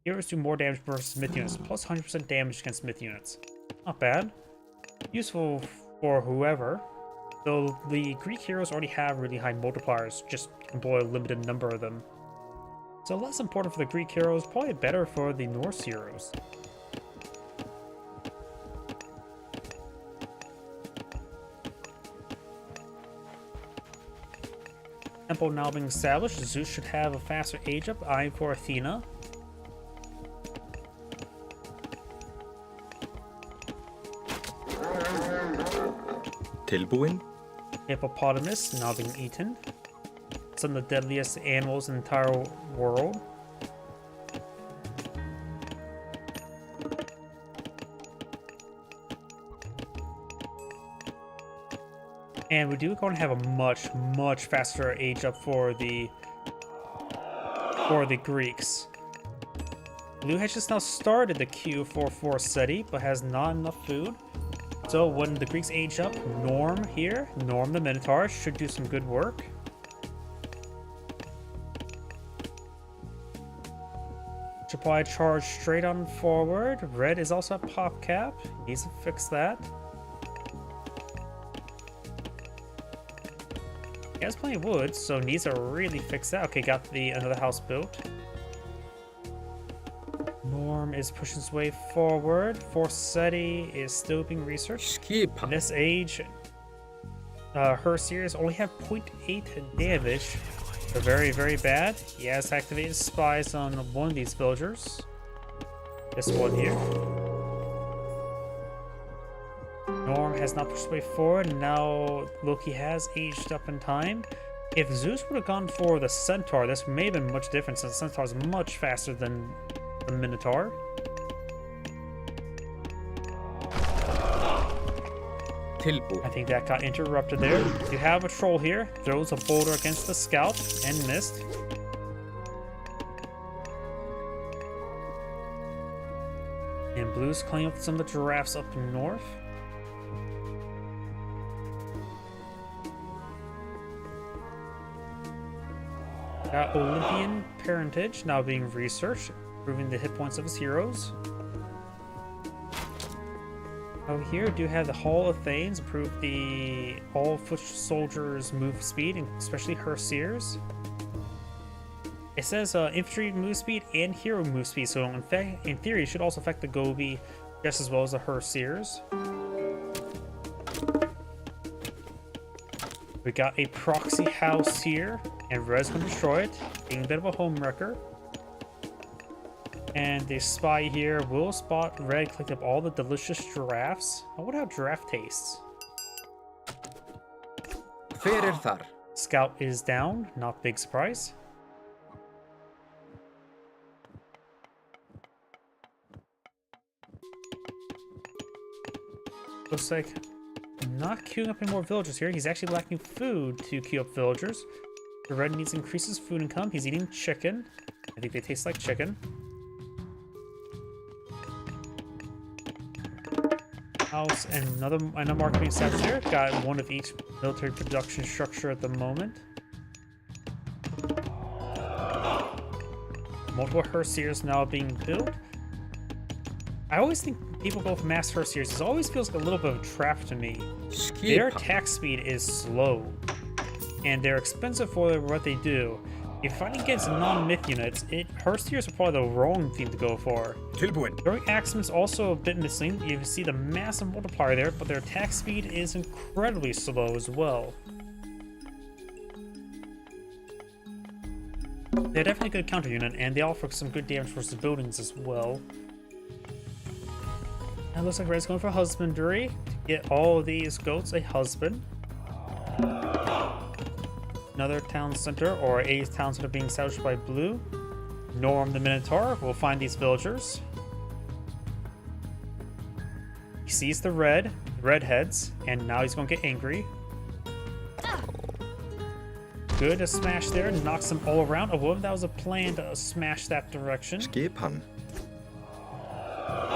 Heroes do more damage versus Smith units, plus 100% damage against Smith units. Not bad. Useful for whoever. Though the Greek heroes already have really high multipliers, just employ a limited number of them. So less important for the Greek heroes, probably better for the Norse heroes. Temple now being established, Zeus should have a faster age up, eyeing for Athena. Tilbúin. Hippopotamus now being eaten. Some of the deadliest animals in the entire world. And we do going to have a much faster age up for the Greeks. Blue has just now started the queue for Forseti, but has not enough food. So when the Greeks age up, Norm the Minotaur, should do some good work. Should probably charge straight on forward. Red is also at pop cap. Needs to fix that. He has plenty of wood, so needs to really fix that. Okay, got another house built. Norm is pushing his way forward. Forseti is still being researched. In this age, her series only have 0.8 damage. So very bad. He has activated spies on one of these villagers. This one here. Norm has not pushed his way forward, and now Loki has aged up in time. If Zeus would have gone for the Centaur, this may have been much different, since the Centaur is much faster than the Minotaur. I think that got interrupted there. You have a troll here, throws a boulder against the scout and missed. And Blue's cleaning up some of the giraffes up north. Got Olympian parentage now being researched, improving the hit points of his heroes. Over here, do have the Hall of Thanes, improve the all foot soldiers' move speed, and especially Herseers. It says infantry move speed and hero move speed, so in theory, it should also affect the Gobi just as well as the Herseers. We got a proxy house here, and Red's gonna destroy it, being a bit of a home wrecker. And the spy here will spot Red, collect up all the delicious giraffes. I wonder how giraffe tastes. Scout is down, not big surprise. Looks like not queuing up any more villagers here. He's actually lacking food to queue up villagers. The Red needs to increase his food income. He's eating chicken. I think they taste like chicken. House and another marketing established here. Got one of each military production structure at the moment. Multiple Herseers now being built. I always think people go for mass Herseers. It always feels like a little bit of a trap to me. Their attack speed is slow, and they're expensive for what they do. If you're fighting against non-myth units, Herseers are probably the wrong thing to go for. Throwing Axemen is also a bit missing. You can see the massive multiplier there, but their attack speed is incredibly slow as well. They're definitely a good counter unit, and they offer some good damage versus buildings as well. Now it looks like Red's going for husbandry to get all of these goats a husband. Another town center, or a town center being established by blue. Norm the Minotaur will find these villagers. He sees the redheads, and now he's going to get angry. Good, a smash there, knocks them all around. Oh, well, that was a plan to smash that direction. Skipan.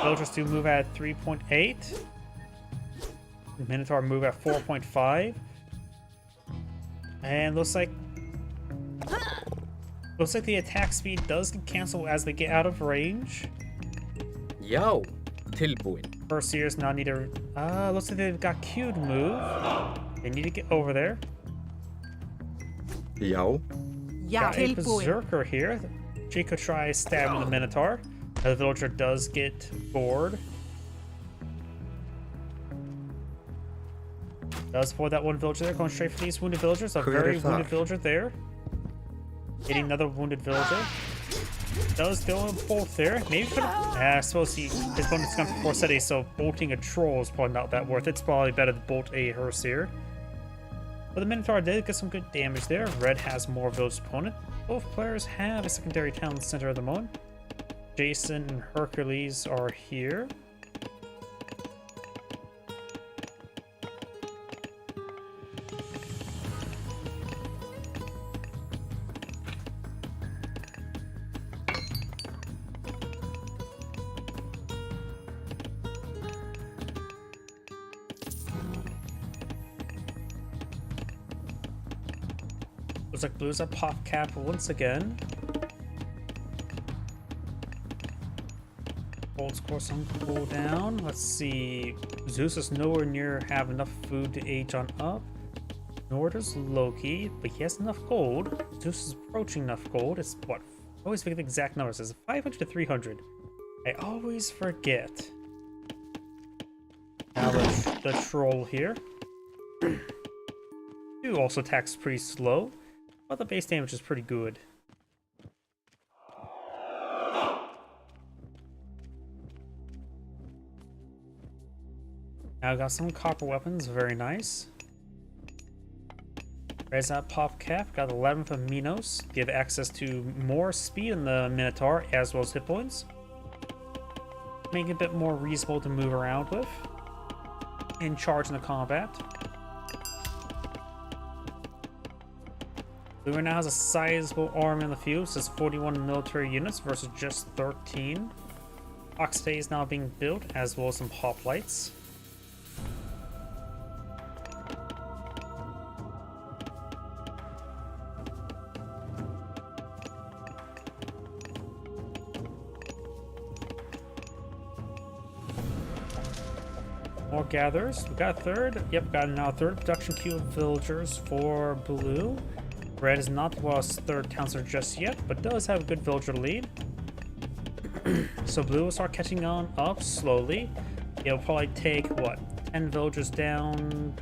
Villagers do move at 3.8. Minotaur move at 4.5. And looks like the attack speed does get canceled as they get out of range. Já, tilbúin. Berserkers now need to. Looks like they've got Q to move. They need to get over there. Já. Got a berserker here. She could try stabbing the Minotaur. The villager does get bored. Does avoid that one villager there, going straight for these wounded villagers. A very wounded villager there. Hitting another wounded villager. Does go in bolt there. Maybe could have. I suppose his bonus gun for Forseti, so bolting a troll is probably not that worth it. It's probably better to bolt a Herseer. But the Minotaur did get some good damage there. Red has more village opponent. Both players have a secondary town center at the moment. Jason and Hercules are here. Looks like Blue's at pop cap once again. Gold score some cooldown. Let's see. Zeus is nowhere near have enough food to age on up. Nor does Loki, but he has enough gold. Zeus is approaching enough gold. It's what? I always forget the exact numbers. It's 500 to 300. I always forget. Now the troll here. Who also attacks pretty slow, but the base damage is pretty good. Now got some copper weapons, very nice. Raise that pop cap, got 11 from Minos, give access to more speed in the Minotaur as well as hit points. Make it a bit more reasonable to move around with. And charge in the combat. Blue now has a sizable army in the field, so it's 41 military units versus just 13. Oxtay is now being built, as well as some hoplites. More gatherers. We got a third. Yep, got now a third production queue of villagers for Blue. Red is not the last third town center just yet, but does have a good villager lead. So Blue will start catching on up slowly. It'll probably take, what, 10 villagers down,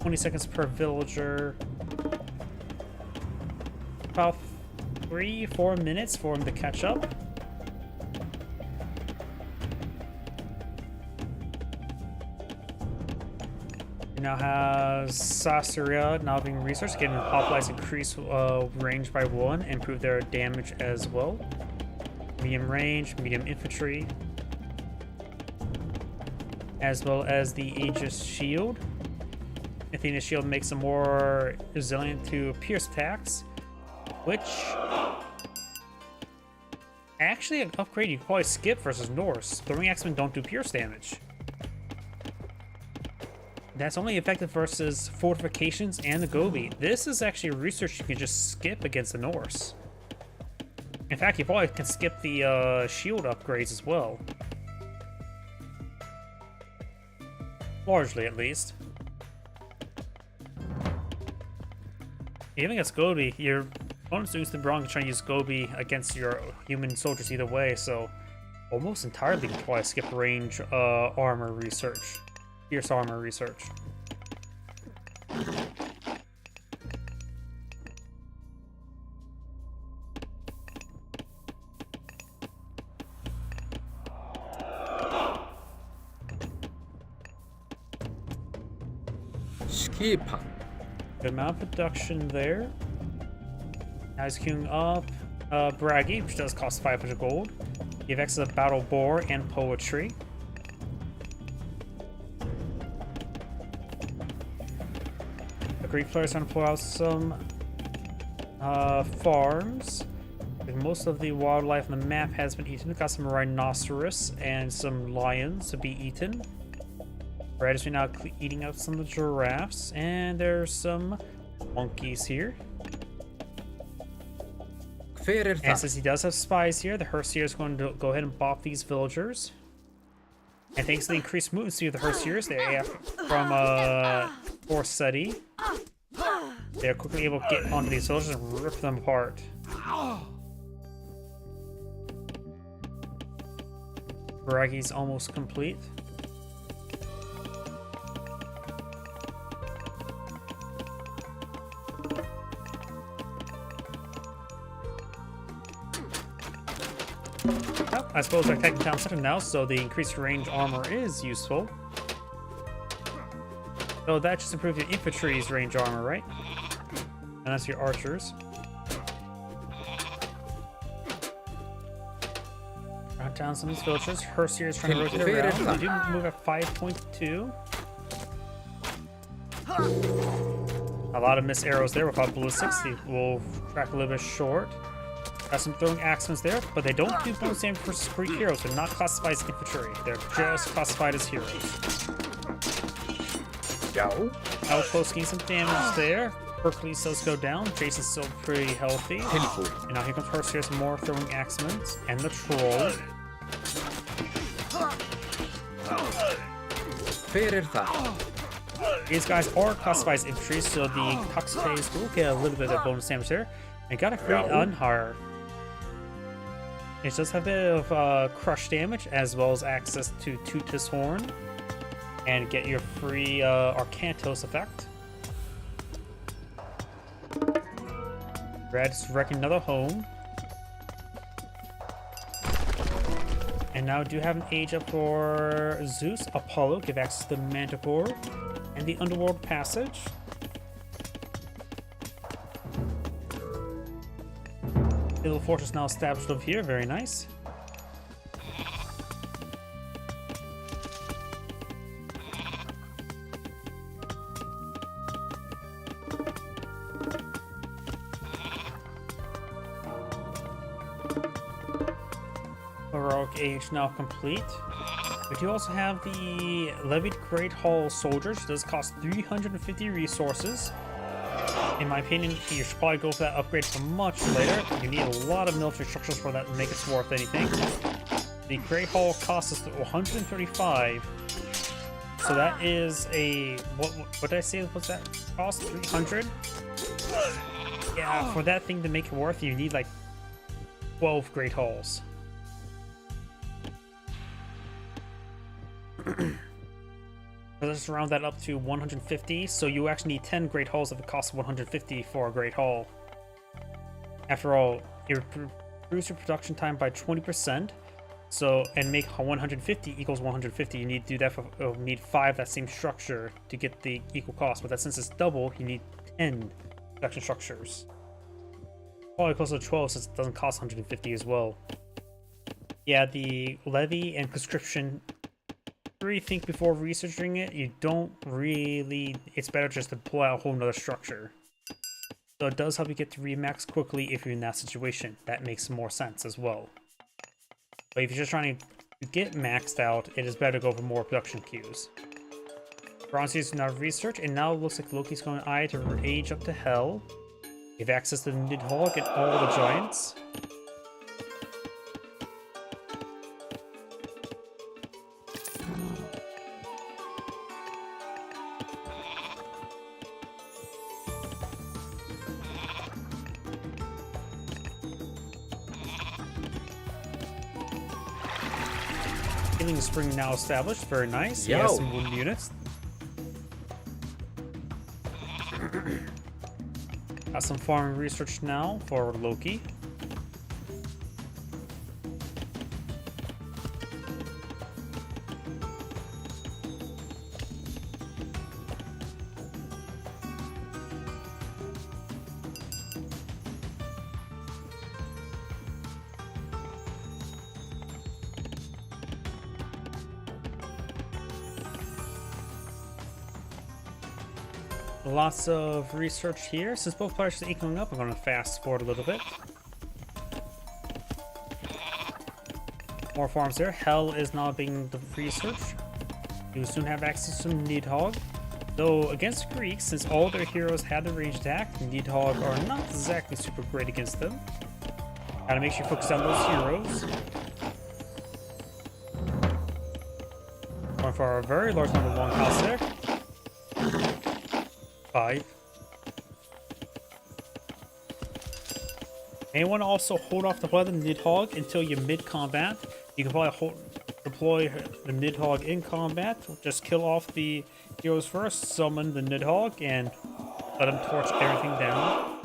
20 seconds per villager. About 3-4 minutes for him to catch up. Now has Sassuria now being researched, getting hoplites increase range by 1, improve their damage as well. Medium range, medium infantry, as well as the Aegis shield. Athena's shield makes them more resilient to pierce attacks, which actually an upgrade you can probably skip versus Norse. The Ring Axemen don't do pierce damage. That's only effective versus fortifications and the Gobi. This is actually research you can just skip against the Norse. In fact, you probably can skip the shield upgrades as well. Largely, at least. Even against Gobi, your opponent's doing something wrong to try and use Gobi against your human soldiers either way, so almost entirely you can probably skip range armor research. Fierce armor research. Skipan. Good amount of production there. As queuing up Braggy, which does cost 500 gold. You have access to Battle Boar and Poetry. The Greek players trying to pull out some farms. Most of the wildlife on the map has been eaten. We've got some rhinoceros and some lions to be eaten. Red is now eating out some of the giraffes, and there's some monkeys here. And since he does have spies here, the Herseer is going to go ahead and bop these villagers. And thanks to the increased movement speed of the Herseers, they're from Forseti, they're quickly able to get onto these villagers and rip them apart. Braggy's almost complete. Well, I suppose they're attacking town center now, so the increased range armor is useful. So that just improves your infantry's range armor, right? And that's your archers. Round down some of these villagers. Herseer is trying to rotate around. We do move at 5.2. A lot of missed arrows there without ballistics. They will track a little bit short. Got some throwing axes there, but they don't do bonus damage for Greek heroes. They're not classified as infantry. They're just classified as heroes. Outpost getting some damage there. Hercules does go down. Jason's still pretty healthy. And now here comes Herseer, some more throwing axemen and the troll. These guys are classified as infantry, so the Toxites will get a little bit of bonus damage there. And got a great Unhar. It does have a bit of crush damage, as well as access to Tutus Horn. And get your free Arcantos effect. Red's wrecking another home. And now do have an age up for Zeus, Apollo, give access to the Manticore, and the Underworld Passage. Little fortress now established over here, very nice. Heroic Age now complete. We do also have the Levied Great Hall Soldiers. It does cost 350 resources. In my opinion, you should probably go for that upgrade for much later. You need a lot of military structures for that to make it worth anything. The Great Hall costs us 135. So that is a... What did I say was that cost? 300? Yeah, for that thing to make it worth, you need like 12 Great Halls. Let's round that up to 150, so you actually need 10 Great Halls if it costs 150 for a Great Hall. After all, it improves your production time by 20%, so, and make 150 equals 150, you need to do that for, need 5 that same structure to get the equal cost, but that since it's double, you need 10 production structures. Probably closer to 12 since it doesn't cost 150 as well. Yeah, the levy and conscription, think before researching it, you don't really, it's better just to pull out a whole nother structure. So it does help you get to remax quickly if you're in that situation. That makes more sense as well. But if you're just trying to get maxed out, it is better to go for more production queues. Bronze is now research, and now it looks like Loki's going to age up to hell. You have access to the mid-hall, get all the giants. Healing Spring now established, very nice. He has some wound units. Got some farming research now for Loki. Lots of research here. Since both players are equaling up, I'm going to fast forward a little bit. More farms there. Hell is now being the research. You will soon have access to Nidhogg. Though against Greeks, since all their heroes had the range attack, Nidhogg are not exactly super great against them. Gotta make sure you focus on those heroes. Going for a very large number of long house there. 5. May want to also hold off the weapon Nidhogg until you're mid-combat. You can probably deploy the Nidhogg in combat. Just kill off the heroes first, summon the Nidhogg, and let them torch everything down.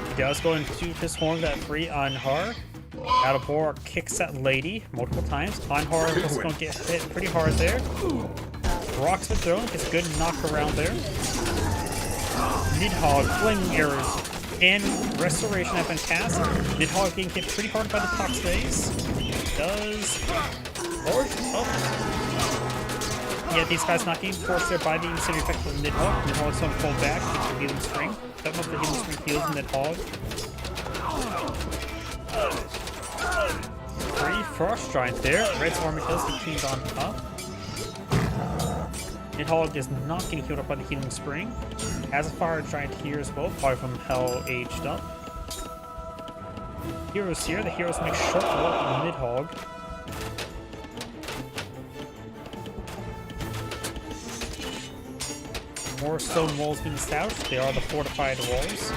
He does go into his horn that free Einhar. Adabor kicks that lady multiple times. Einhar is going to get hit pretty hard there. Rocks the throne, gets a good knock around there. Nidhogg, flaming arrows, and restoration have been cast. Nidhogg getting hit pretty hard by the Tox phase. Does large up. Yeah, these guys not getting forced there by the incendiary effect of Nidhogg. Nidhogg's going to pull back, get the healing spring. That much the healing spring heals Nidhogg. 3 Frost Giant there. Red's army does get cleaned on up. Nidhogg is not getting healed up by the healing spring. Has a fire giant here as well, probably from Hell aged up. Heroes here. The heroes make short work of Nidhogg. More stone walls being established. They are the fortified walls.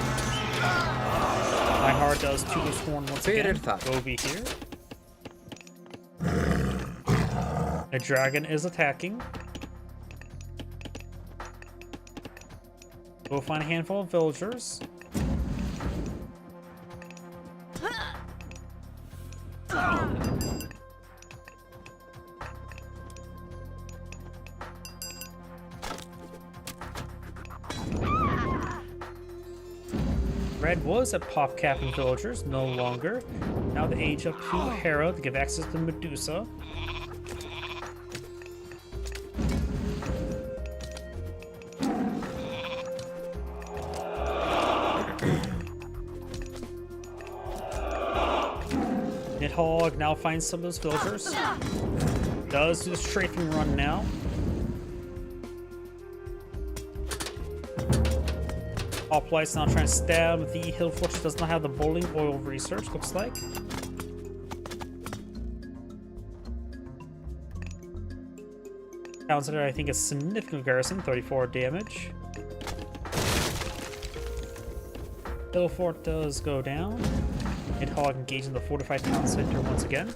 Einhar does to his horn once again. Gobi here. The dragon is attacking. We'll find a handful of villagers. Red was at pop capping villagers, no longer. Now the age up to Hera to give access to Medusa. Nidhogg now finds some of those villagers. Does do the strafing run now. Hoplites now trying to stab. The Hill Fortress does not have the bowling oil research, looks like. Consider, I think, a significant garrison, 34 damage. Hill Fort does go down. Nidhogg engaging the fortified town center once again.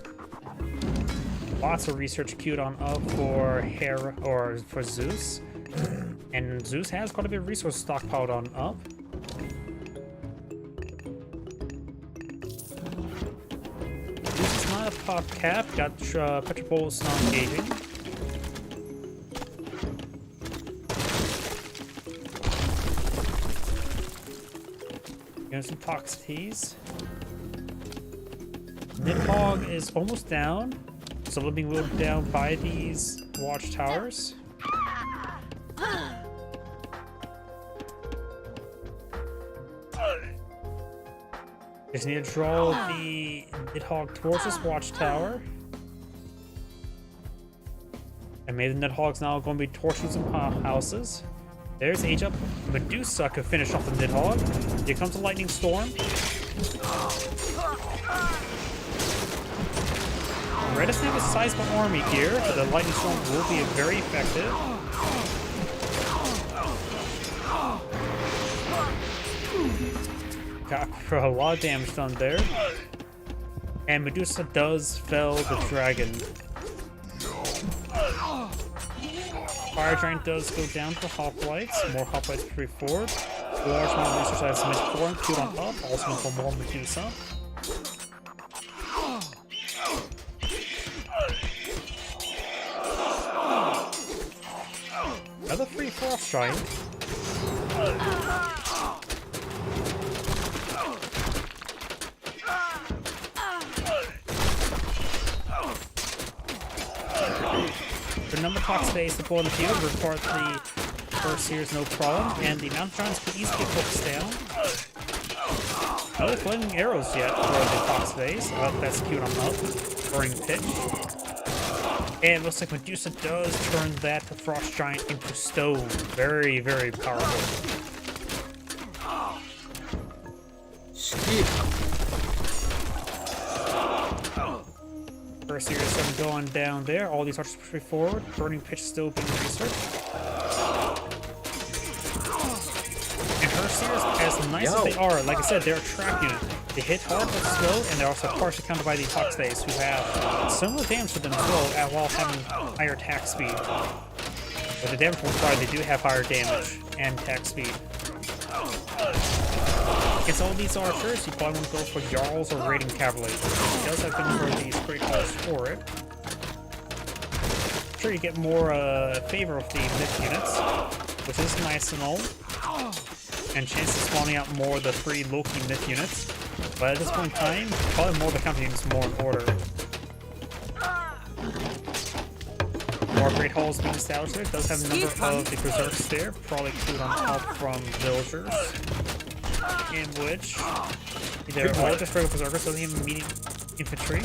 Lots of research queued on up for Hera or for Zeus. And Zeus has quite a bit of resource stockpiled on up. Zeus is not a pop cap. Got Petropolis not engaging. Getting some Tox teas. Nidhogg is almost down. So they're being wheeled down by these watchtowers. Just need to draw the Nidhogg towards this watchtower. And maybe the Nidhogg's now going to be torching some houses. There's Age Up. Medusa could finish off the Nidhogg. Here comes a lightning storm. Red doesn't have a sizable army here, but the lightning storm will be very effective. Got a lot of damage done there. And Medusa does fell the dragon. Fire Giant does go down for Hoplites. More Hoplites pretty forward. Large amount of research items submitted for him. 2 on up. Also for more Medusa. Another free Frost Giant. number of Tox Base deploy in the field, report the first here is no problem, and the Mountain Giants can easily focus down. No flaming arrows yet for the Tox Base. That's queued on up. Burning Pitch. And it looks like Medusa does turn that Frost Giant into stone. Very, very powerful. Skip. First series of going down there. All these archers push forward. Burning Pitch still being researched. And her series, as nice as they are, like I said, they're a trap unit. They hit hard but slow, and they're also partially countered by the Tox Base, who have similar damage to them as well, while having higher attack speed. But the damage required, they do have higher damage and attack speed. Against all these archers, you probably want to go for Jarls or Raiding Cavalry. He does have good number of these great calls for it. I'm sure you get more favor of the Myth units, which is nice and all. And chances of spawning out more of the 3 Loki Myth units. But at this point in time, probably more of the counter units more in order. More great halls being established there. It does have a number of the berserks there, probably include on help from villagers. In which either all just regular berserkers doesn't even immediate infantry.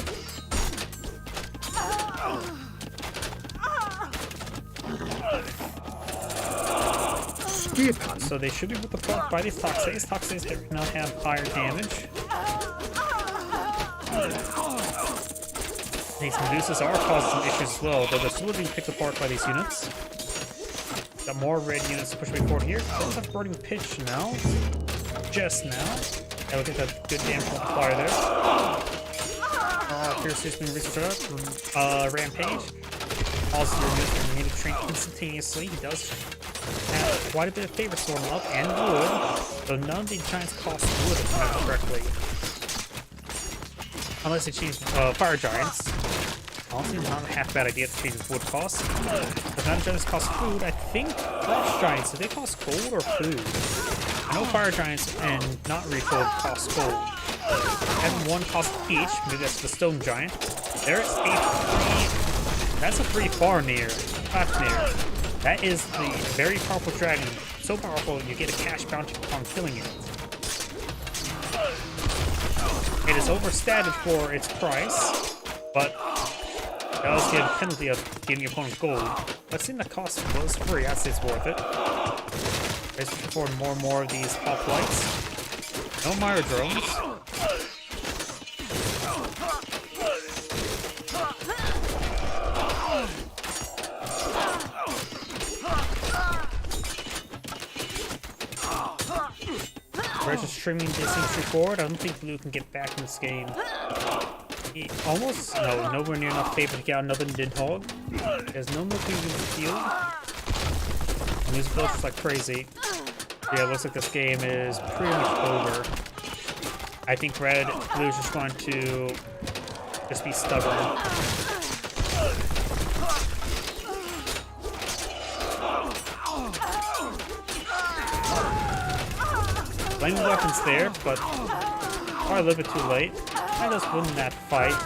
So they should be able to block by these Toxates. Toxates that now have higher damage. These Medusas are causing some issues as well, though they're still being picked apart by these units. Got more red units to push me forward here. Don't have Burning Pitch now. Just now. That will get that good damage multiplier there. Pierce is being researched up. Rampage. Also, your units can need to train instantaneously. He does have quite a bit of favor storm up and wood, though none of the giants cost wood if I remember correctly. Unless they change fire giants. Honestly, not a half bad idea to change the wood cost. But none of giants cost food. I think frost giants, do they cost gold or food? I know fire giants and not recoil cost gold. Having one cost each, maybe that's the stone giant. There's a 3. That's a 3 Fafnir. That is the very powerful dragon. So powerful you get a cash bounty upon killing it. It is overstated for its price, but it does give a penalty of giving your opponent gold. But seeing the cost was free, I'd say it's worth it. Let's push forward more and more of these pop lights. No Myra drones. We're just streaming this infantry forward. I don't think Blue can get back in this game. Nowhere near enough favor to get out another Nidhogg. There's no milking in the field. And these builds like crazy. Yeah, it looks like this game is pretty much over. I think Blue's just going to just be stubborn. Flaming weapons there, but probably a little bit too late. I just win that fight.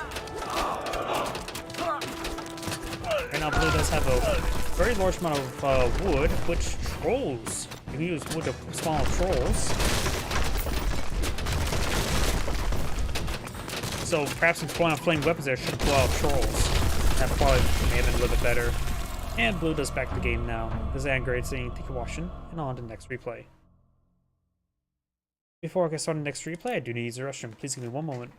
Right now, Blue does have a very large amount of wood, which trolls. You can use wood to spawn trolls. So perhaps in throwing out flaming weapons there should blow out trolls. That probably may have been a little bit better. And Blue does back the game now. This is Angrade saying thank you for watching, and on to the next replay. Before I get started on the next replay, I do need to use the restroom. Please give me one moment.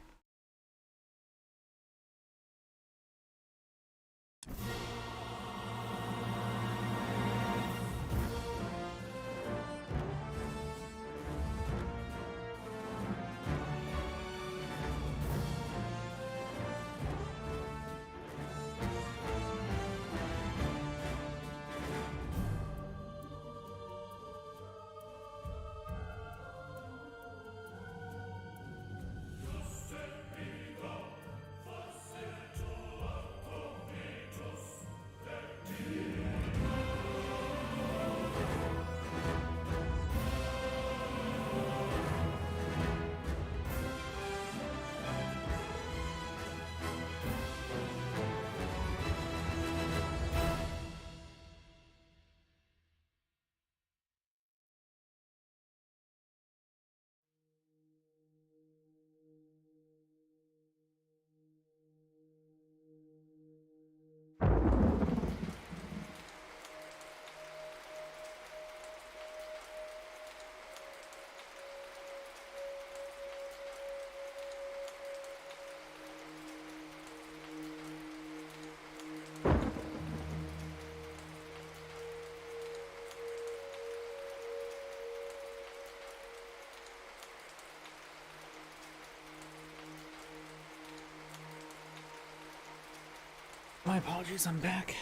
My apologies, I'm back.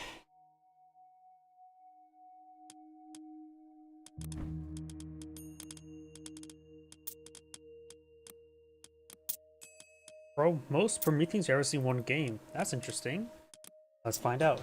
Bro, most Prometheans you ever see one game. That's interesting. Let's find out.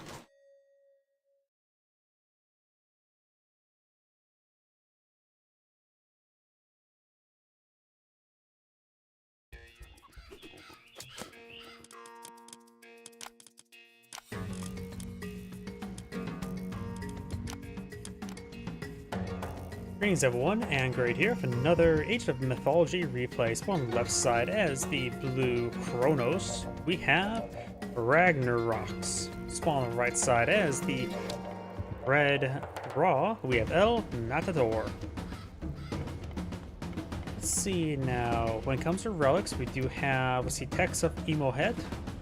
Greetings everyone, and Great here for another Age of Mythology replay. So on the left side as the blue Kronos, we have Ragnaroks. Spawn on the right side as the red Ra, we have El Matador. Let's see now, when it comes to relics, we do have, let's see, Techs of Emohead.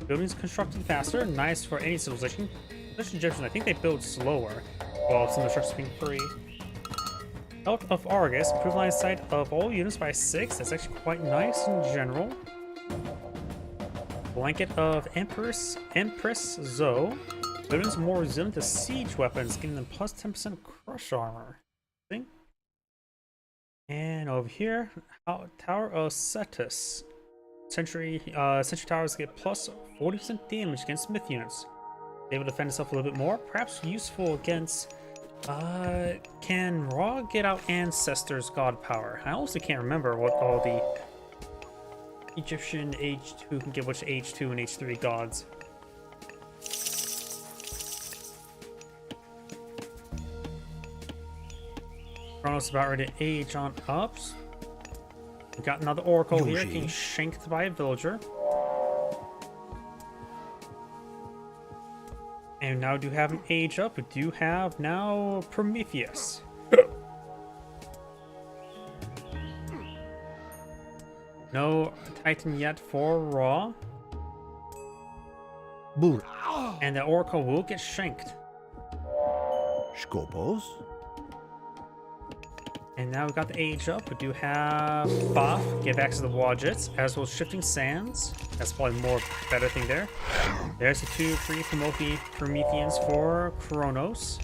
Buildings constructed faster, nice for any civilization. Especially Egyptians, I think they build slower, while some of the structures being free. Belt of Argus, improve line of sight of all units by 6. That's actually quite nice in general. Blanket of Empress Zoe. Buildings are more resilient to siege weapons, giving them plus 10% crush armor. See? And over here, Tower of Cetus. Sentry towers get plus 40% damage against myth units. Able to defend itself a little bit more, perhaps useful against. Can Ra get out Ancestors God Power? I also can't remember what all the Egyptian H2 can get, which H2 and H3 gods. Kronos is about ready to age on ups. We got another Oracle here, getting shanked by a villager. And now do have an age up. We do have now Prometheus. No Titan yet for Ra. Bur. And the Oracle will get shanked. Skopos. And now we got the age up. We do have Faf, get back to the Wadgets, as well as Shifting Sands. That's probably more better thing there. There's the two free Prometheans for Kronos.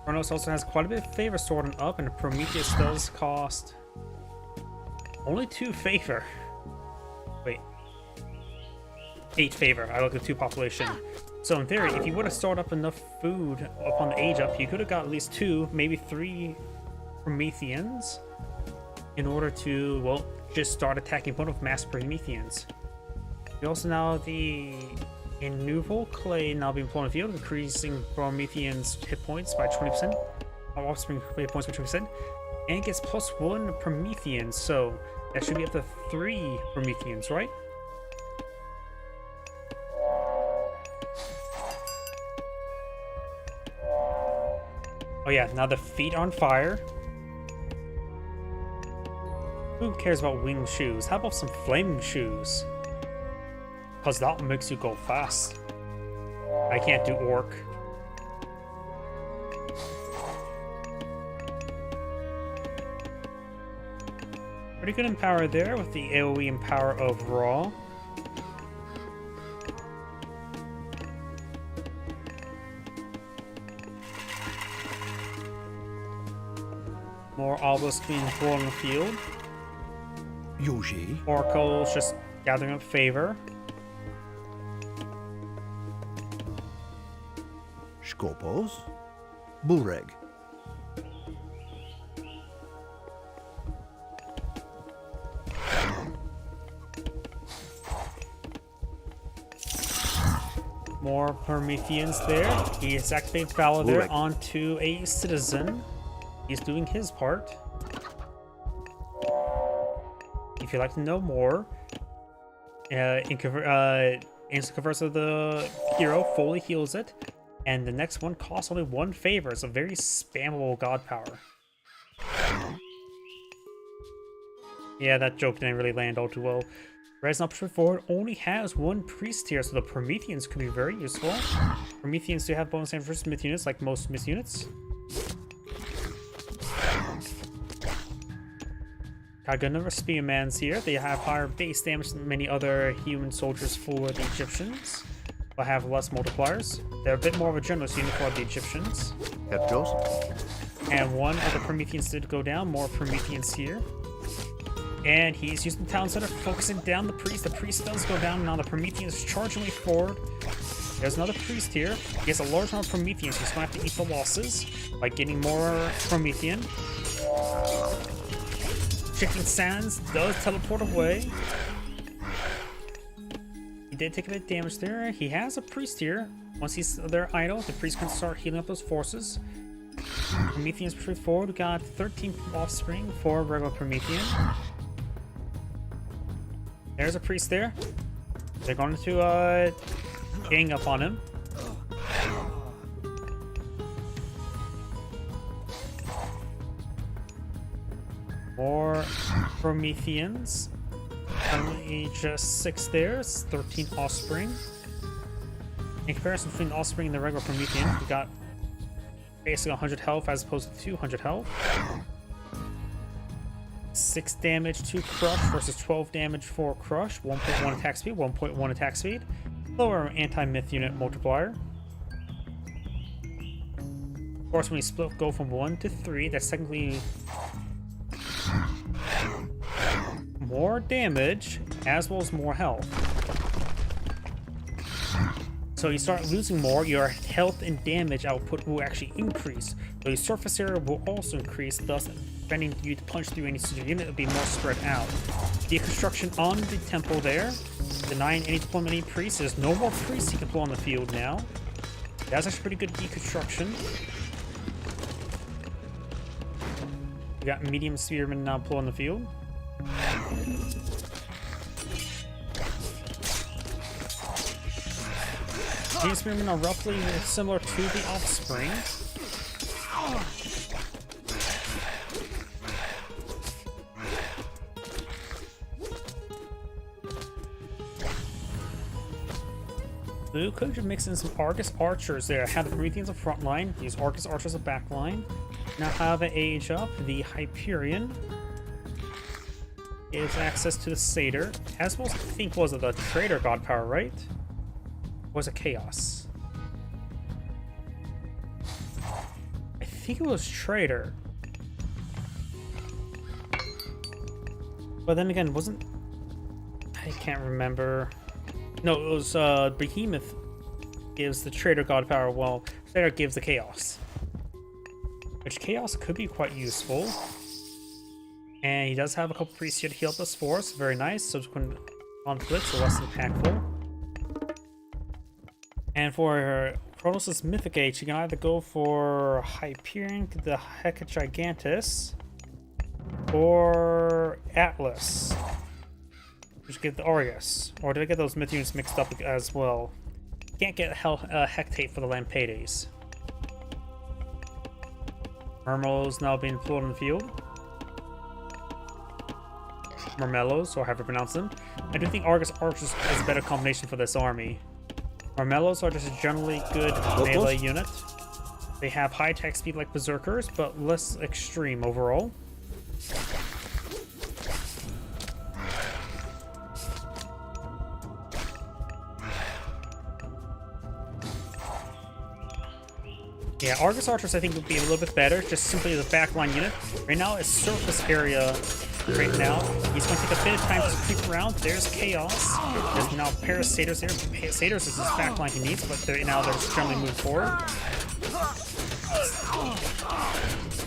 Kronos also has quite a bit of favor stored on up, and Prometheus does cost only 2 favor. Wait. 8 favor. I looked at 2 population. So in theory, if you would have stored up enough food upon the age up, you could have got at least 2, maybe 3 Prometheans in order to, well, just start attacking one of mass Prometheans. We also now the Innuval Clay now being employed in the field, increasing Prometheans hit points by 20%, offspring hit points by 20%, and gets plus 1 Promethean, so that should be up to 3 Prometheans, right? Oh yeah, now the feet on fire. Who cares about winged shoes? How about some flaming shoes? Because that makes you go fast. I can't do orc. Pretty good in power there with the AoE and power of Ra. More obelisks being born in the field. Yuji. Oracle's just gathering up favor. Skopos. Bureg. More Prometheans there. He has activated Valor there Bureg. onto a citizen. He's doing his part. If you'd like to know more, instant converse of the hero fully heals it, and the next one costs only 1 favor. It's a very spammable god power. Yeah, that joke didn't really land all too well. Res not pushed forward only has 1 priest here, so the Prometheans could be very useful. Prometheans do have bonus damage versus myth units, like most myth units. Got a good number of spearmans here. They have higher base damage than many other human soldiers for the Egyptians, but have less multipliers. They're a bit more of a generous unit for the Egyptians. That goes. And one of the Prometheans did go down. More Prometheans here. And he's using the town center, focusing down the priest. The priest does go down. Now the Prometheans charging way forward. There's another priest here. He has a large amount of Prometheans. He's going to have to eat the losses by getting more Promethean. Chicken Sands does teleport away. He did take a bit of damage there. He has a priest here. Once he's there idle, the priest can start healing up those forces. Prometheans push forward. We got 13 offspring for regular Promethean. There's a priest there. They're going to gang up on him. More Prometheans. Currently just 6 there. It's 13 offspring. In comparison between the offspring and the regular Promethean, we got basically 100 health as opposed to 200 health. 6 damage to Crush versus 12 damage for Crush. 1.1 attack speed, 1.1 attack speed. Lower anti-myth unit multiplier. Of course, when you split go from 1 to 3, that's technically more damage as well as more health. So you start losing more, your health and damage output will actually increase. So your surface area will also increase, thus preventing you to punch through any single unit. It'll be more spread out. Deconstruction on the temple there, denying any deployment of any priests. There's no more priests you can pull on the field now. That's actually pretty good deconstruction. We got medium spearmen now pull on the field. Medium spearmen are roughly similar to the offspring. Blue could mix in some Argus archers there. Have the Prometheans up front line, use Argus archers as a back line. Now have it age up. The Hyperion gives access to the Satyr, as well as I think was it the Traitor God Power, right? Or was it Chaos? I think it was Traitor. But then again, wasn't... I can't remember. No, it was Behemoth gives the Traitor God Power, while Traitor gives the Chaos. Which Chaos could be quite useful. And he does have a couple priests here to heal up this force. Very nice. Subsequent conflicts are less impactful. And for Kronos' Mythic Age, you can either go for Hyperion, the Hecagigantus, or Atlas. Just get the Aureus. Or did I get those myth units mixed up as well? Can't get Hectate for the Lampetes. Murmelos now being pulled in the field. Murmelos, or however you pronounce them. I do think Argus Archers is a better combination for this army. Murmelos are just a generally good melee unit. They have high attack speed like Berserkers, but less extreme overall. Yeah, Argus Archers I think would be a little bit better, just simply as a backline unit. Right now, it's surface area right now. He's going to take a bit of time to creep around. There's Chaos. There's now Satyrs here. Satyrs is his backline he needs, but they're just generally moving forward.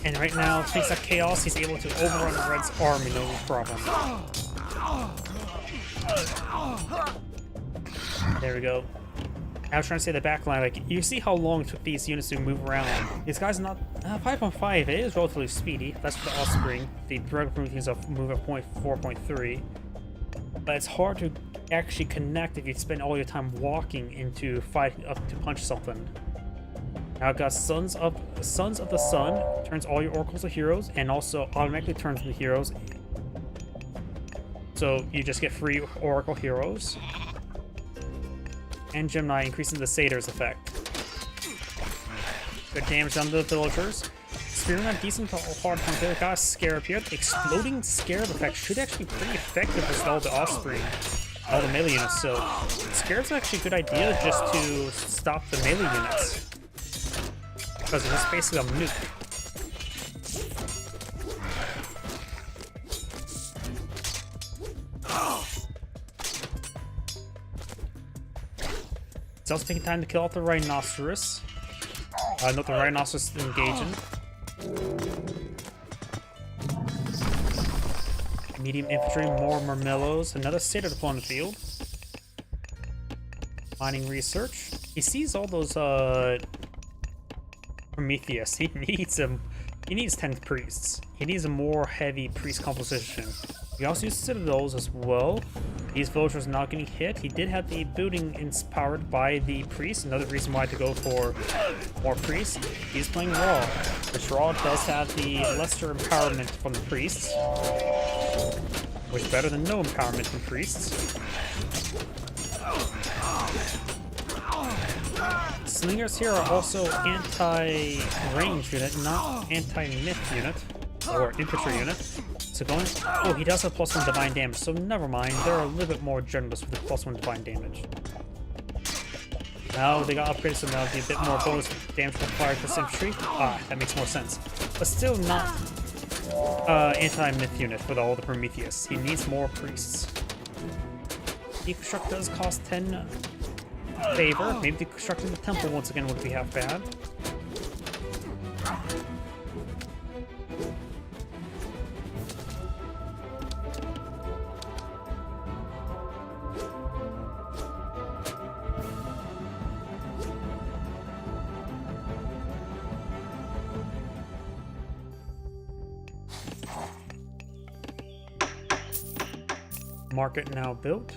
And right now, thanks to Chaos, he's able to overrun Red's army, no problem. There we go. I was trying to say the backline, like, you see how long it took these units to move around. These guys are not... 5.5, it is relatively speedy. That's for the Offspring. The regular Prometheans move at 4.3. But it's hard to actually connect if you spend all your time walking into fighting up to punch something. Now I've got Sons of the Sun, turns all your oracles to heroes, and also automatically turns them to heroes. So you just get free oracle heroes. And Gemini increasing the Satyr's effect. Good damage on the villagers. Spearing a decent hard point there. Got a Scarab here. The exploding Scarab effect should actually be pretty effective with all the offspring, all the melee units. So Scarab's actually a good idea just to stop the melee units, because it's basically a nuke. It's also taking time to kill off the Rhinoceros. Not the Rhinoceros engaging. Medium infantry, more Murmillos. Another Satyr deployed on the field. Mining research. He sees all those Prometheus. He needs 10 priests. He needs a more heavy priest composition. He also uses Citadels as well. These villagers are not getting hit. He did have the building inspired by the priest. Another reason why to go for more priests. He's playing Raw, which Raw does have the lesser empowerment from the priests, which is better than no empowerment from priests. Slingers here are also anti-range unit, not anti-myth unit or infantry unit. So going, oh, he does have +1 divine damage, so never mind. They're a little bit more generous with the +1 divine damage. Now they got upgraded, so now it'll be a bit more bonus damage required for infantry. Ah, that makes more sense. But still not anti-myth unit with all the Prometheus. He needs more priests. Deconstruct does cost 10 favor. Maybe deconstructing the temple once again would be half bad. Market now built.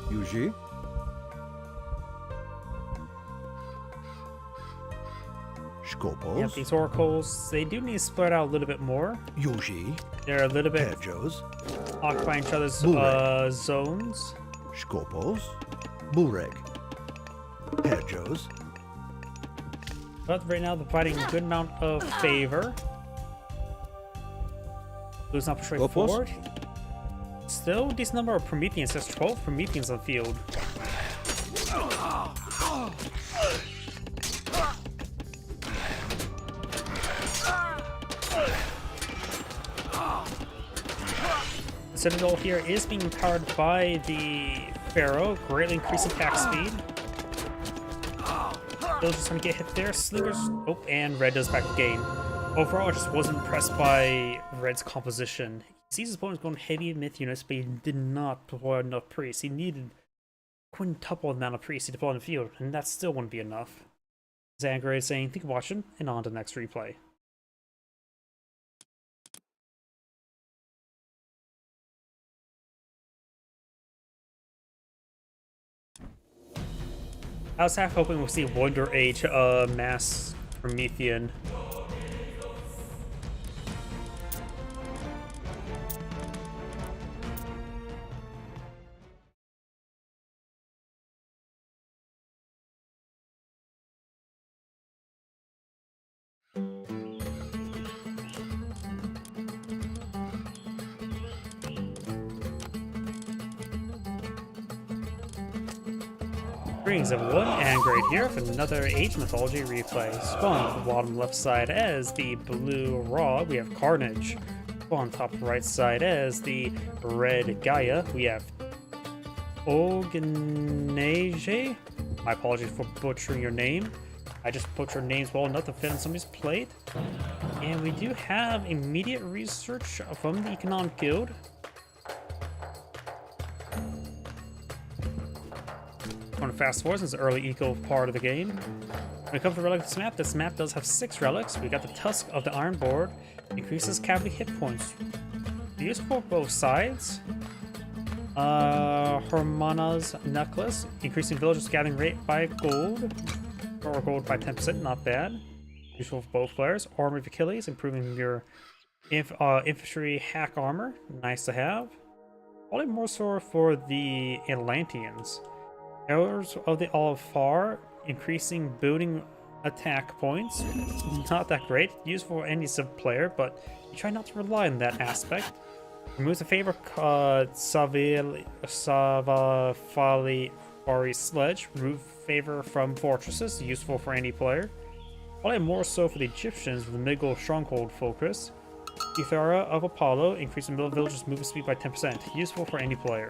Yuji. Skopos. Yeah, these oracles, they do need to spread out a little bit more. Yuji. They're a little bit Hedjos. occupying each other's zones. Skopos. Bulreg. Hedjos. But right now they're providing a good amount of favor. Blue's not straightforward. Still, a decent number of Prometheans. There's 12 Prometheans on the field. The Citadel here is being powered by the Pharaoh, greatly increasing attack speed. Still just gonna get hit there. Slingers. Oh, and Red does back the game. Overall, I just wasn't impressed by Red's composition. He sees his opponents going heavy myth units, but he did not deploy enough priests. He needed quintuple the amount of priests he deployed on the field, and that still wouldn't be enough. Zangray is saying, thank you for watching, and on to the next replay. I was half hoping we'll see Wonder Age mass Promethean. Greetings everyone, and Great here for another Age Mythology replay. Spawn on the bottom left side as the blue Raw, we have Carnage. Spawn on top right side as the red Gaia, we have Ognage. My apologies for butchering your name. I just butchered names well enough to fit on somebody's plate. And we do have immediate research from the Economic Guild. I'm going to fast forward since the early eco part of the game. When it comes to relics this map does have 6 relics. We got the Tusk of the Iron Board, increases cavalry hit points. Used for both sides. Hermana's Necklace, increasing villagers gathering rate by gold, or gold by 10%, not bad. Useful for both players. Armor of Achilles, improving your infantry hack armor, nice to have. Probably more so for the Atlanteans. Arrows of the Olive Far, increasing building attack points. Not that great. Useful for any sub player, but you try not to rely on that aspect. Removes a favor Savafali Ori Sledge. Remove favor from fortresses. Useful for any player. Probably more so for the Egyptians with the Miggle Stronghold focus. Ethera of Apollo. Increase the middle villagers' movement speed by 10%. Useful for any player.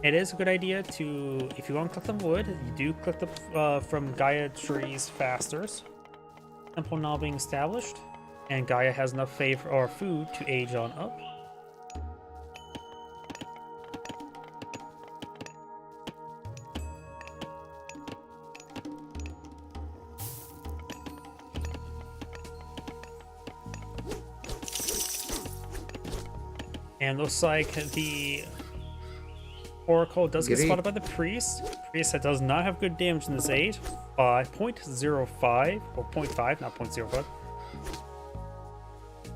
It is a good idea to, if you want to collect the wood, you do collect the from Gaia trees faster. Temple now being established, and Gaia has enough favor or food to age on up. And looks like the Oracle does get spotted by the priest. Priest that does not have good damage in this age. 0.05 or 0.5, not 0.05.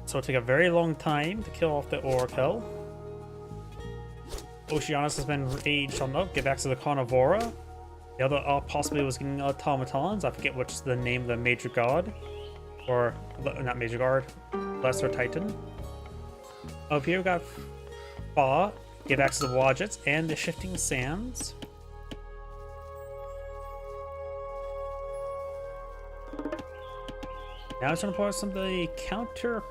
So it'll take a very long time to kill off the Oracle. Oceanus has been aged on up. Get back to the Carnivora. The other possibility was getting automatons. I forget which is the name of the major god, or not major god, lesser titan. Up here we got Fa. Get back to the Wadgets and the Shifting Sands. Now it's going to pull out some of the counter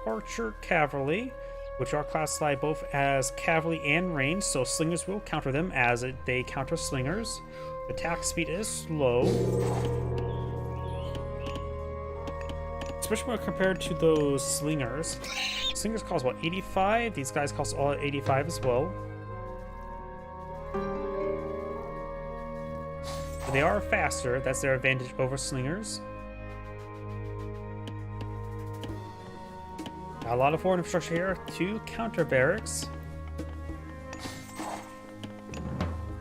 archer cavalry, which are classified both as cavalry and range, so slingers will counter them as they counter slingers. Attack speed is slow, especially when compared to those slingers. Slingers cost what, 85? These guys cost all 85 as well. But they are faster, that's their advantage over slingers. Got a lot of forward infrastructure here. 2 counter barracks.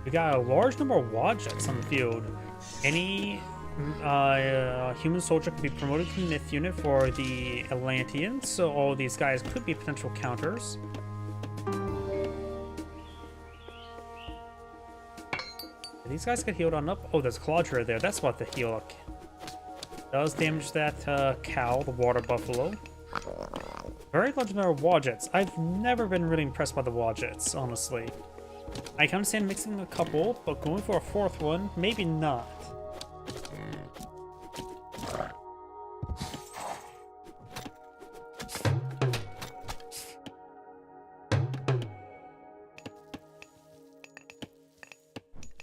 We got a large number of Wadgets on the field. Any human soldier could be promoted to myth unit for the Atlanteans, so all these guys could be potential counters. These guys get healed on up. Oh, there's Claudra there. That's what the heal up does. Damage that cow, the water buffalo. Very large number of Wadgets. I've never been really impressed by the Wadgets, honestly. I can understand mixing a couple, but going for a 4th one, maybe not.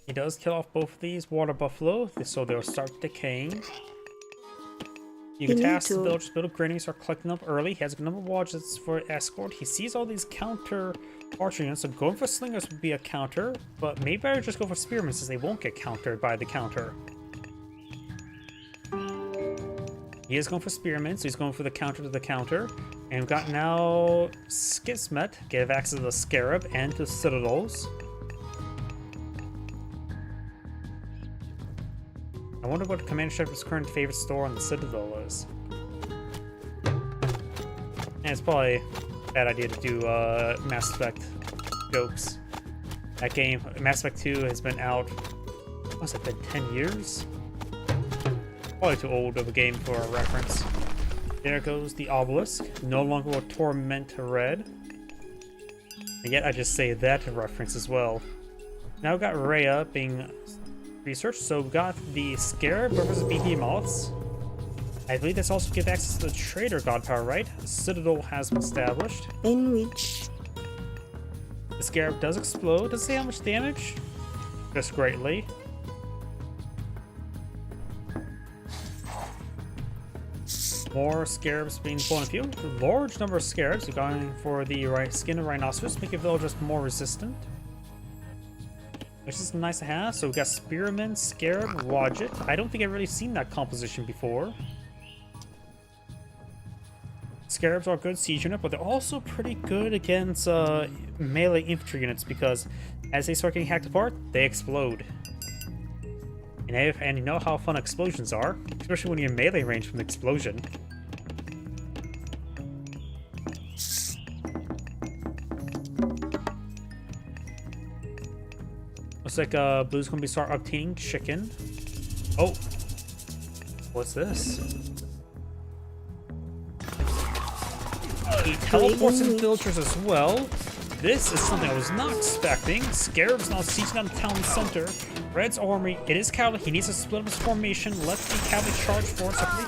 He does kill off both of these water buffalo, so they'll start decaying. You can task the villagers build up grannies, start collecting them early. He has a good number of Wadgets for escort. He sees all these counter archer units, so going for slingers would be a counter, but maybe I would just go for spearmen since they won't get countered by the counter. He is going for spearmen, so he's going for the counter to the counter. And we've got now Skismet, give access to the Scarab and to Citadels. I wonder what Commander Chef's current favorite store on the Citadel is. And it's probably a bad idea to do Mass Effect jokes. That game, Mass Effect 2, has been out, what's it been, 10 years? Probably too old of a game for a reference. There goes the Obelisk, no longer will torment red. And yet I just say that to reference as well. Now we've got Rhea being researched, so we've got the Scarab versus Behemoths. I believe this also gives access to the Trader God power, right? The Citadel has been established. In which The Scarab does explode. Doesn't say how much damage. Just greatly. More Scarabs being flown in field. Large number of Scarabs. You're going for the skin of Rhinoceros, making villagers more resistant. Which is nice to have. So we've got Spearman, Scarab, Wadget. I don't think I've really seen that composition before. Scarabs are a good siege unit, but they're also pretty good against melee infantry units because as they start getting hacked apart, they explode. And you know how fun explosions are, especially when you're in melee range from the explosion. Looks like Blue's gonna be start obtaining chicken. Oh, what's this? He teleports in villagers as well. This is something I was not expecting. Scarab's now sieging on the town center. Red's army, it is cavalry. He needs to split up his formation. Let the cavalry charge forcibly.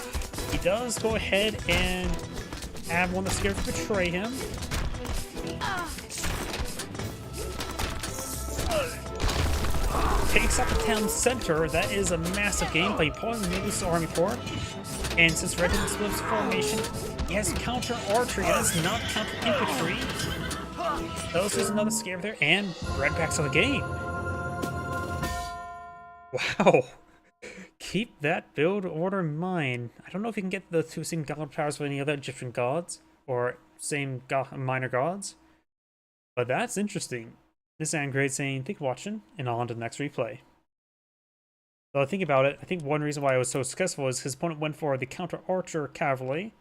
He does go ahead and have one of the Scarabs betray him. Takes out the town center. That is a massive game, but he probably made this army for it. And since Red didn't split his formation, he has counter archery. It is not counter infantry. So there's another Scarab there, and Red backs out the game. Wow. Keep that build order in mind. I don't know if you can get the two same god powers of any other Egyptian gods, or same minor gods, but that's interesting. This is Grade saying, thank you for watching, and on to the next replay. So I think about it, I think one reason why I was so successful is his opponent went for the counter archer cavalry,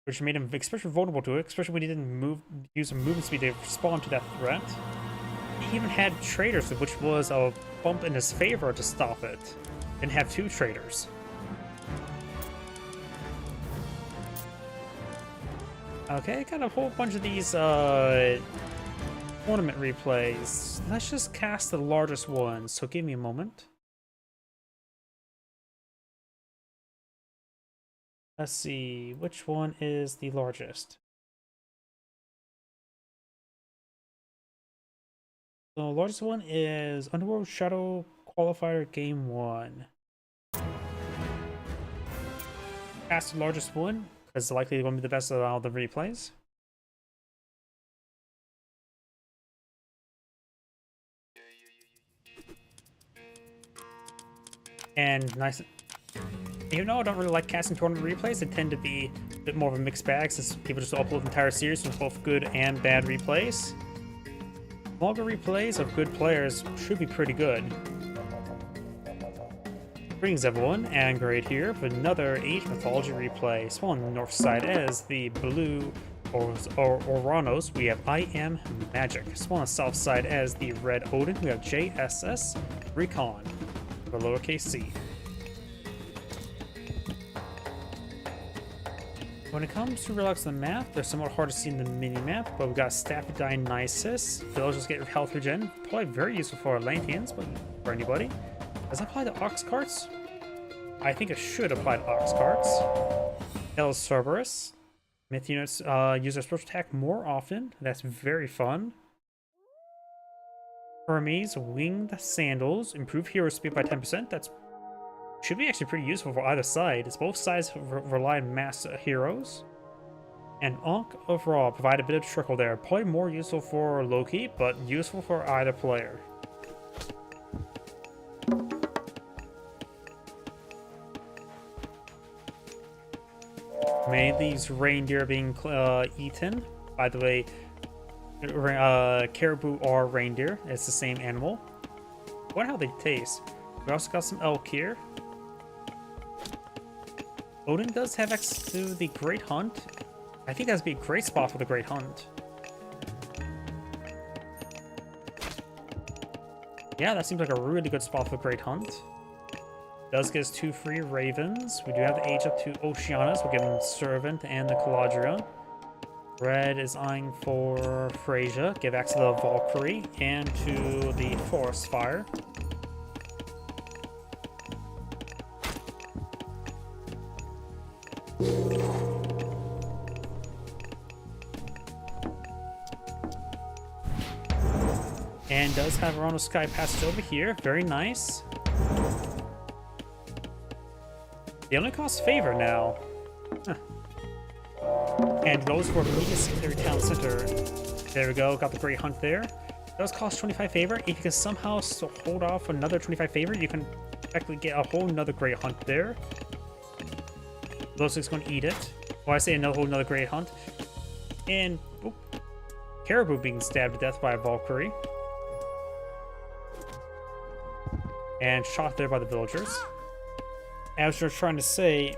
which made him especially vulnerable to it, especially when he didn't use a movement speed to respond to that threat. He even had traders, which was a bump in his favor to stop it. Didn't have two traders. Okay, got a whole bunch of these tournament replays. Let's just cast the largest one, so give me a moment. Let's see, which one is the largest? The largest one is Underworld Shadow Qualifier Game 1. Cast the largest one, because it's likely going to be the best of all the replays. And nice. Even though I don't really like casting tournament replays, they tend to be a bit more of a mixed bag since people just upload entire series with both good and bad replays. Longer replays of good players should be pretty good. Greetings everyone, and Grade here for another Age Mythology replay. So on the north side as the blue Oranos, we have I Am Magic. So on the south side as the red Odin, we have JSS Recon, for lowercase c. When it comes to relics on the map, they're somewhat hard to see in the mini-map, but we've got Staff of Dionysus. Villagers get health regen, probably very useful for Atlanteans, but for anybody. Does that apply to Ox Carts? I think it should apply to Ox Carts. El Cerberus. Myth units use their special attack more often. That's very fun. Hermes Winged Sandals. Improve hero speed by 10%. That's should be actually pretty useful for either side, as both sides rely on mass heroes. And Ankh of Ra provide a bit of trickle there. Probably more useful for Loki, but useful for either player. Many of these reindeer being eaten. By the way, caribou are reindeer. It's the same animal. I wonder how they taste. We also got some elk here. Odin does have access to the Great Hunt. I think that'd be a great spot for the Great Hunt. Yeah, that seems like a really good spot for the Great Hunt. Does get us 2 free ravens. We do have the age up to Oceanus. We'll give him Servant and the Caladria. Red is eyeing for Freyja. Give access to the Valkyrie and to the Forest Fire. And does have Arano Sky passage over here. Very nice. They only cost favor now. Huh. And goes for immediate secondary town center. There we go. Got the Great Hunt there. Does cost 25 favor. If you can somehow hold off another 25 favor, you can effectively get a whole nother Great Hunt there. Looks like it's going to eat it. Well, I say another Great Hunt. And oop, Caribou being stabbed to death by a Valkyrie. And shot there by the villagers. As you're trying to say,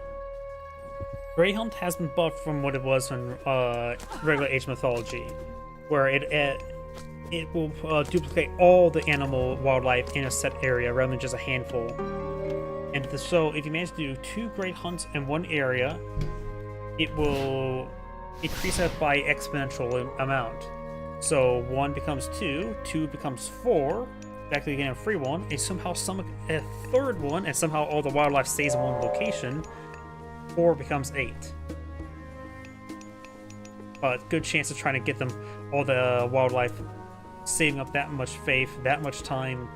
Great Hunt has been buffed from what it was in regular Age Mythology, where it it will duplicate all the animal wildlife in a set area rather than just a handful. And so if you manage to do 2 great hunts in one area, it will increase it by exponential amount. So 1 becomes 2, 2 becomes 4, actually getting a free one, and somehow summon a 3rd one, and somehow all the wildlife stays in one location. 4 becomes 8. But good chance of trying to get them, all the wildlife, saving up that much faith, that much time,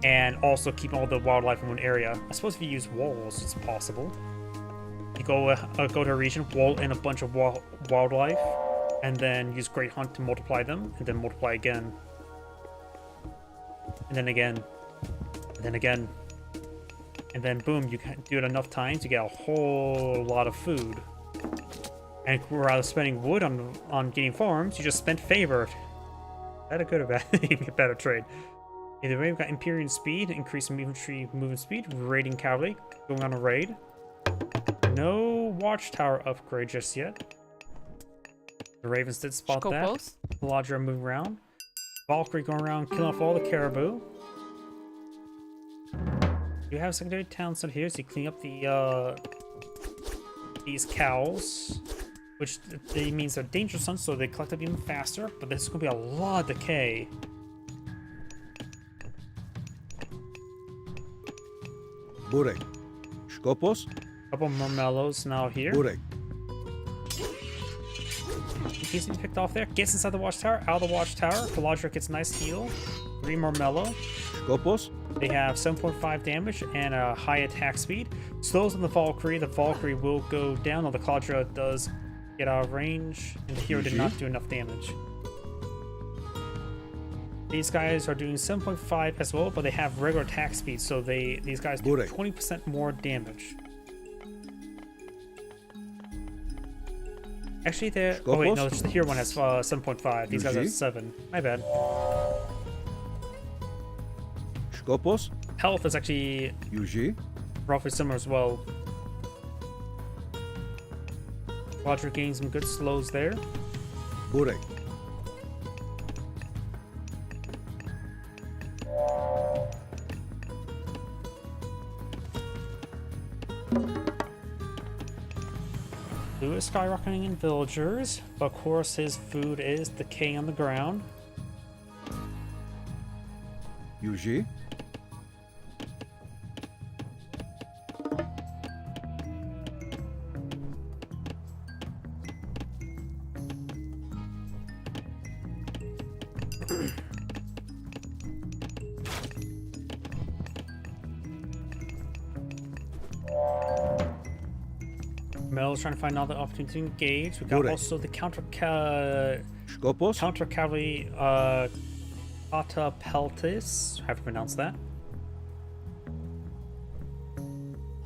and also keeping all the wildlife in one area. I suppose if you use walls, it's possible. You go to a region, wall in a bunch of wildlife, and then use Great Hunt to multiply them, and then multiply again. And then again. And then again. And then boom, you can do it enough times, you get a whole lot of food. And rather than spending wood on getting farms, you just spent favor. Is that a good or bad? Even a better trade. Either way, we've got Imperial Speed, increasing infantry movement speed, raiding cavalry, going on a raid. No watchtower upgrade just yet. The Ravens did spot that. Caladra moving around. Valkyrie going around, killing off all the caribou. You have secondary town center here, so you clean up the these cows, which means they're dangerous hunts, so they collect up even faster. But this is going to be a lot of decay. Burek. Skopos. Couple more mellows now here. Burek. He's been picked off there. Gets inside the watchtower. Out of the watchtower. Caladra gets a nice heal. 3 more mellow. Skopos. They have 7.5 damage and a high attack speed. Slows on the Valkyrie. The Valkyrie will go down, though the Caladra does get out of range, and the hero did not do enough damage. These guys are doing 7.5 as well, but they have regular attack speed, so these guys do 20% more damage. Actually, they're... Oh wait, no, the hero one has 7.5. These guys have 7. My bad. Skopos. Health is actually roughly similar as well. Roger gains some good slows there. Burek. Lewis skyrocketing in villagers, but of course his food is decaying on the ground. Yuji. Mel's trying to find another opportunity to engage. We got also the counter cavalry Catapeltis, how to pronounce that.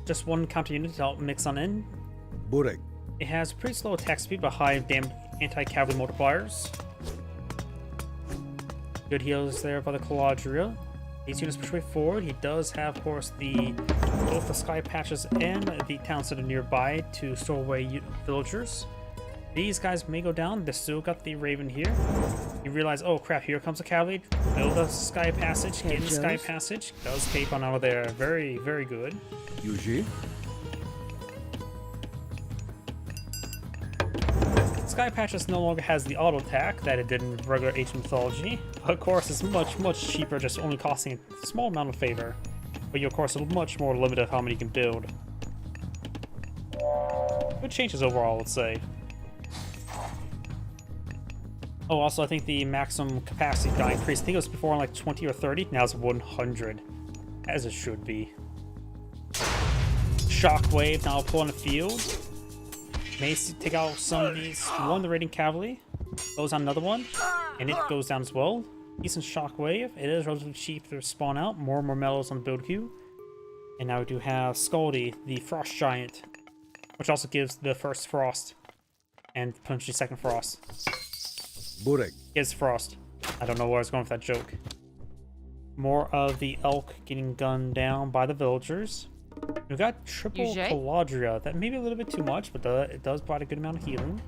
Just 1 counter unit to help mix on in. Burek. It has pretty slow attack speed but high anti-cavalry multipliers. Good heals there by the Caladria. These units push way forward. He does have, of course, both the sky patches and the town center nearby to store away villagers. These guys may go down. They still got the Raven here. You realize, oh crap, here comes the cavalry. Build the sky passage, get in the sky passage. Does cape on out of there. Very, very good. Yuji. Sky Patches no longer has the auto attack that it did in regular Age Mythology. But of course, it's much, much cheaper, just only costing a small amount of favor. But you, of course, are much more limited how many you can build. Good changes overall, let's say. Oh, also, I think the maximum capacity got increased. I think it was before on like 20 or 30. Now it's 100, as it should be. Shockwave now pull on the field. May take out some of these. One, the raiding cavalry. Goes on another one. And it goes down as well. Decent shockwave. It is relatively cheap to spawn out. More mellows on the build queue. And now we do have Scaldy, the frost giant. Which also gives the first frost. And potentially second frost. Burek. Gives frost. I don't know where I was going with that joke. More of the elk getting gunned down by the villagers. We've got triple Caladria. That may be a little bit too much, but it does provide a good amount of healing.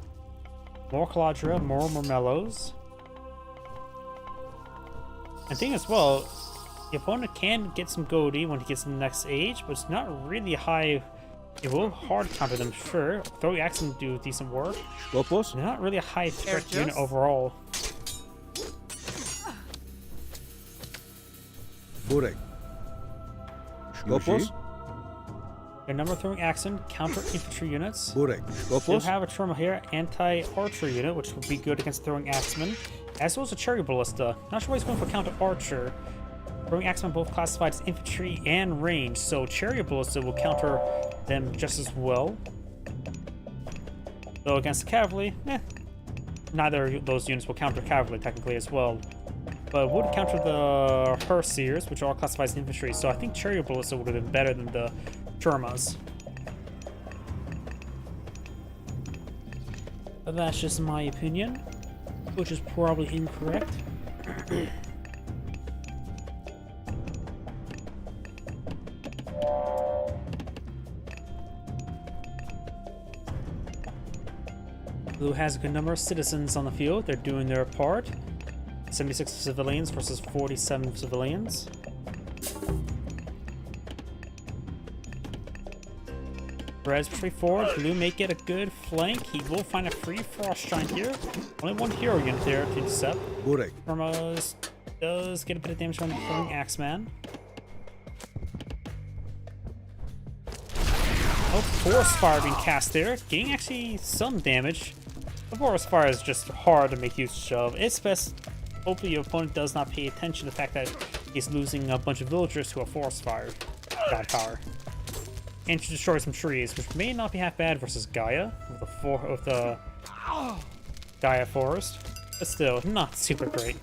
More Caladria, more mellows. And thing as well, the opponent can get some goldie when he gets to the next age, but it's not really high. It will hard counter them, sure. Throwing axe can do decent work. Skopos. They're not really a high threat Air unit just. overall. Burek. Skopos. A number of throwing axe and counter infantry units. Burek. We'll Skopos. have a Troma here, anti-archer unit, which would be good against throwing axemen, as well as a cherry ballista. Not sure why he's going for counter archer. Throwing axemen both classified as infantry and range, so cherry ballista will counter them just as well. Though against the cavalry, neither of those units will counter cavalry technically as well. But would counter the Herseers, which are all classified as infantry, so I think cherry ballista would have been better than the Termas. But that's just my opinion, which is probably incorrect. Blue has a good number of citizens on the field. They're doing their part. 76 civilians versus 47 civilians. Red's pretty forward. Blue may get a good flank. He will find a free frost giant here. Only one hero unit there to intercept. Burek. Termas does get a bit of damage on the throwing Axeman. Oh, Forest Fire being cast there. Getting actually some damage. The Forest Fire is just hard to make use of. It's best. Hopefully your opponent does not pay attention to the fact that he's losing a bunch of villagers to a Forest Fire. God power. And to destroy some trees, which may not be half bad versus Gaia with the Gaia Forest, but still not super great.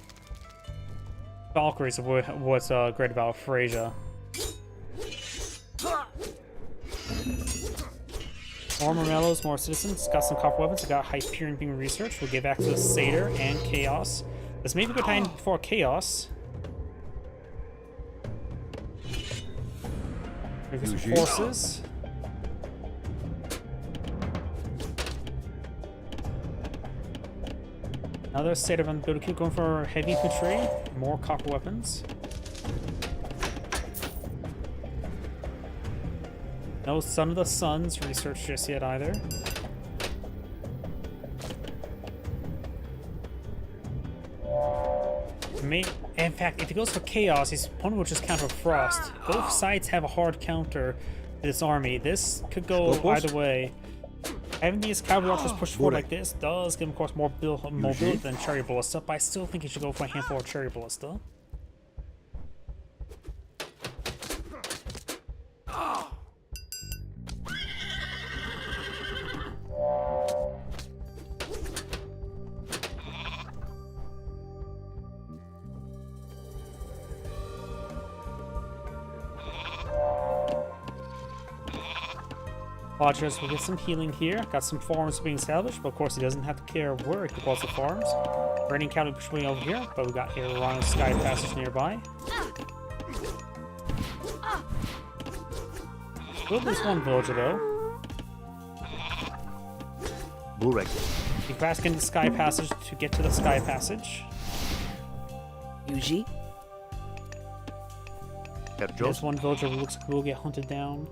Valkyries are what's great about Phrasia. More Marmellos, more citizens. Got some copper weapons. I got Hyperion being researched. We'll give access to Satyr and Chaos. This may be a good time for Chaos. Maybe some forces. Another state of ability, going for heavy infantry, more copper weapons. No Son of the Suns research just yet either. In fact, if he goes for Chaos, his opponent will just counter Frost. Both sides have a hard counter to this army. This could go either way. Having these cavalry archers push forward like this does give him, of course, more mobility than Cherry Ballista, but I still think he should go for a handful of Cherry Ballista. Lodgers will get some healing here. Got some farms being established, but of course he doesn't have to care where he calls the farms. Raining County pushing over here, but we got Iran Sky Passage nearby. We'll lose one villager though. Burek. You bask into the Sky Passage to get to the Sky Passage. Yuji? There's one villager who looks like will get hunted down.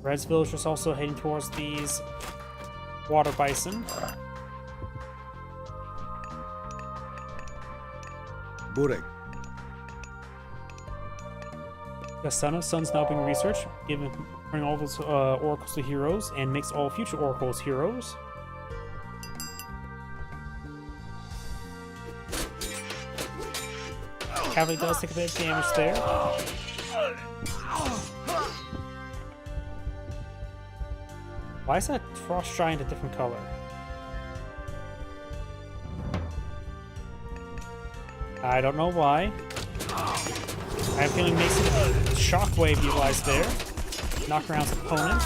Red's villagers also heading towards these water bison. Burek. The Son of Suns now being researched, bring all those oracles to heroes, and makes all future oracles heroes. Cavalry does take a bit of damage there. Why is that Frost Giant a different color? I don't know why. I have a feeling makes it Shockwave utilized there. Knock around his opponent.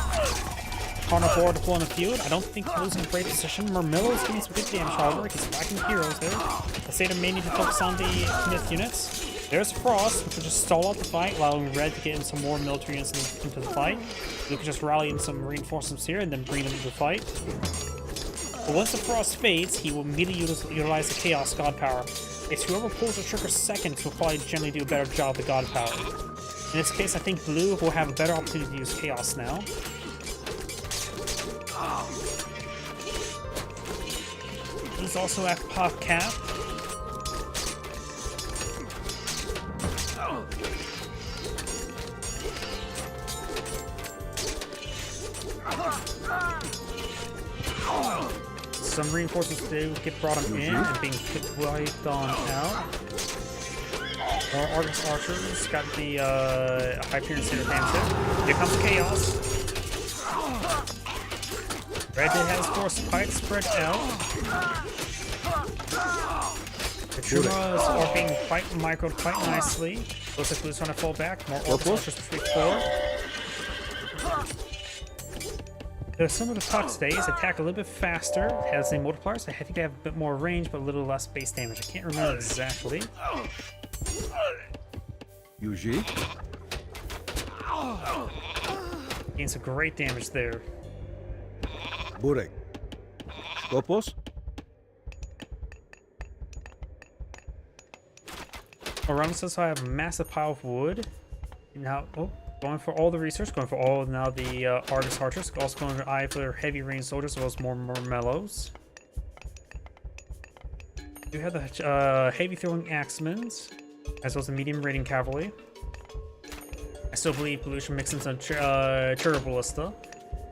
Carnivore deploy on the field. I don't think he's losing a great position. Murmillo is getting some good damage, however. He's lacking heroes there. The Satyr may need to focus on the Myth units. There's Frost, which will just stall out the fight, allowing Red to get in some more military units into the fight. We could just rally in some reinforcements here and then bring them into the fight. But once the frost fades, he will immediately utilize the Chaos God power. It's whoever pulls the trigger second will probably generally do a better job with God power. In this case, I think blue will have a better opportunity to use Chaos now. Blue's also at pop cap. Some reinforcements do get brought in and being kicked right on out. More Argus Archers got the Hyperion Center damage. Here comes Chaos. Red has Force quite spread out. The Trumas are being quite microed quite nicely. Looks like Blue's trying to fall back. More Argus Archers to forward. Some of the Pucks today is attack a little bit faster, has the multipliers, so I think they have a bit more range but a little less base damage. I can't remember exactly. Yuji. Gains some great damage there. Burek. Skopos. Around us, I have a massive pile of wood. Now, going for all the research, going for all now the Argus Archers, also going to eye for their heavy range soldiers as well as more mellows. We have the heavy throwing axemans, as well as the medium rating cavalry. I still believe Blue should mix in some Turbo Ballista,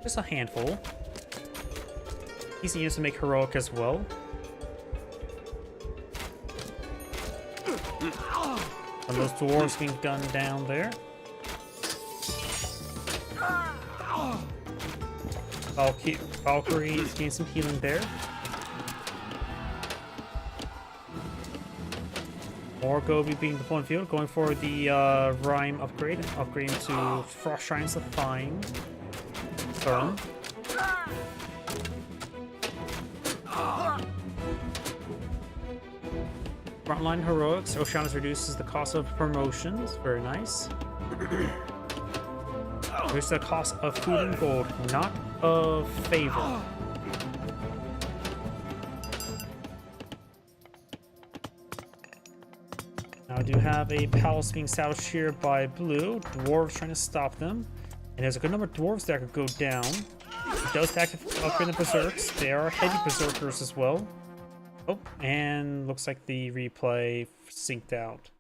just a handful. Easy use to make heroic as well. And those dwarves being gunned down there. Valkyrie gain some healing there. More Gobi being deployed in field, going for the Rhyme upgrade, upgrading to Frost Shrine's Defying. Turn. Frontline Heroics, Oceanus reduces the cost of promotions, very nice. Reduces the cost of food and gold, not of favor. Now I do have a palace being salvaged here by Blue. Dwarves trying to stop them. And there's a good number of dwarves that could go down. It does upgrade the berserks. They are heavy berserkers as well. Oh, and looks like the replay synced out.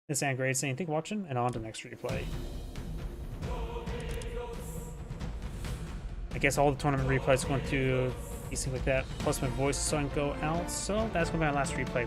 This is Great saying thank you for watching, and on to the next replay. I guess all the tournament replays going to things like that. Plus my voice is starting to go out, so that's going to be my last replay.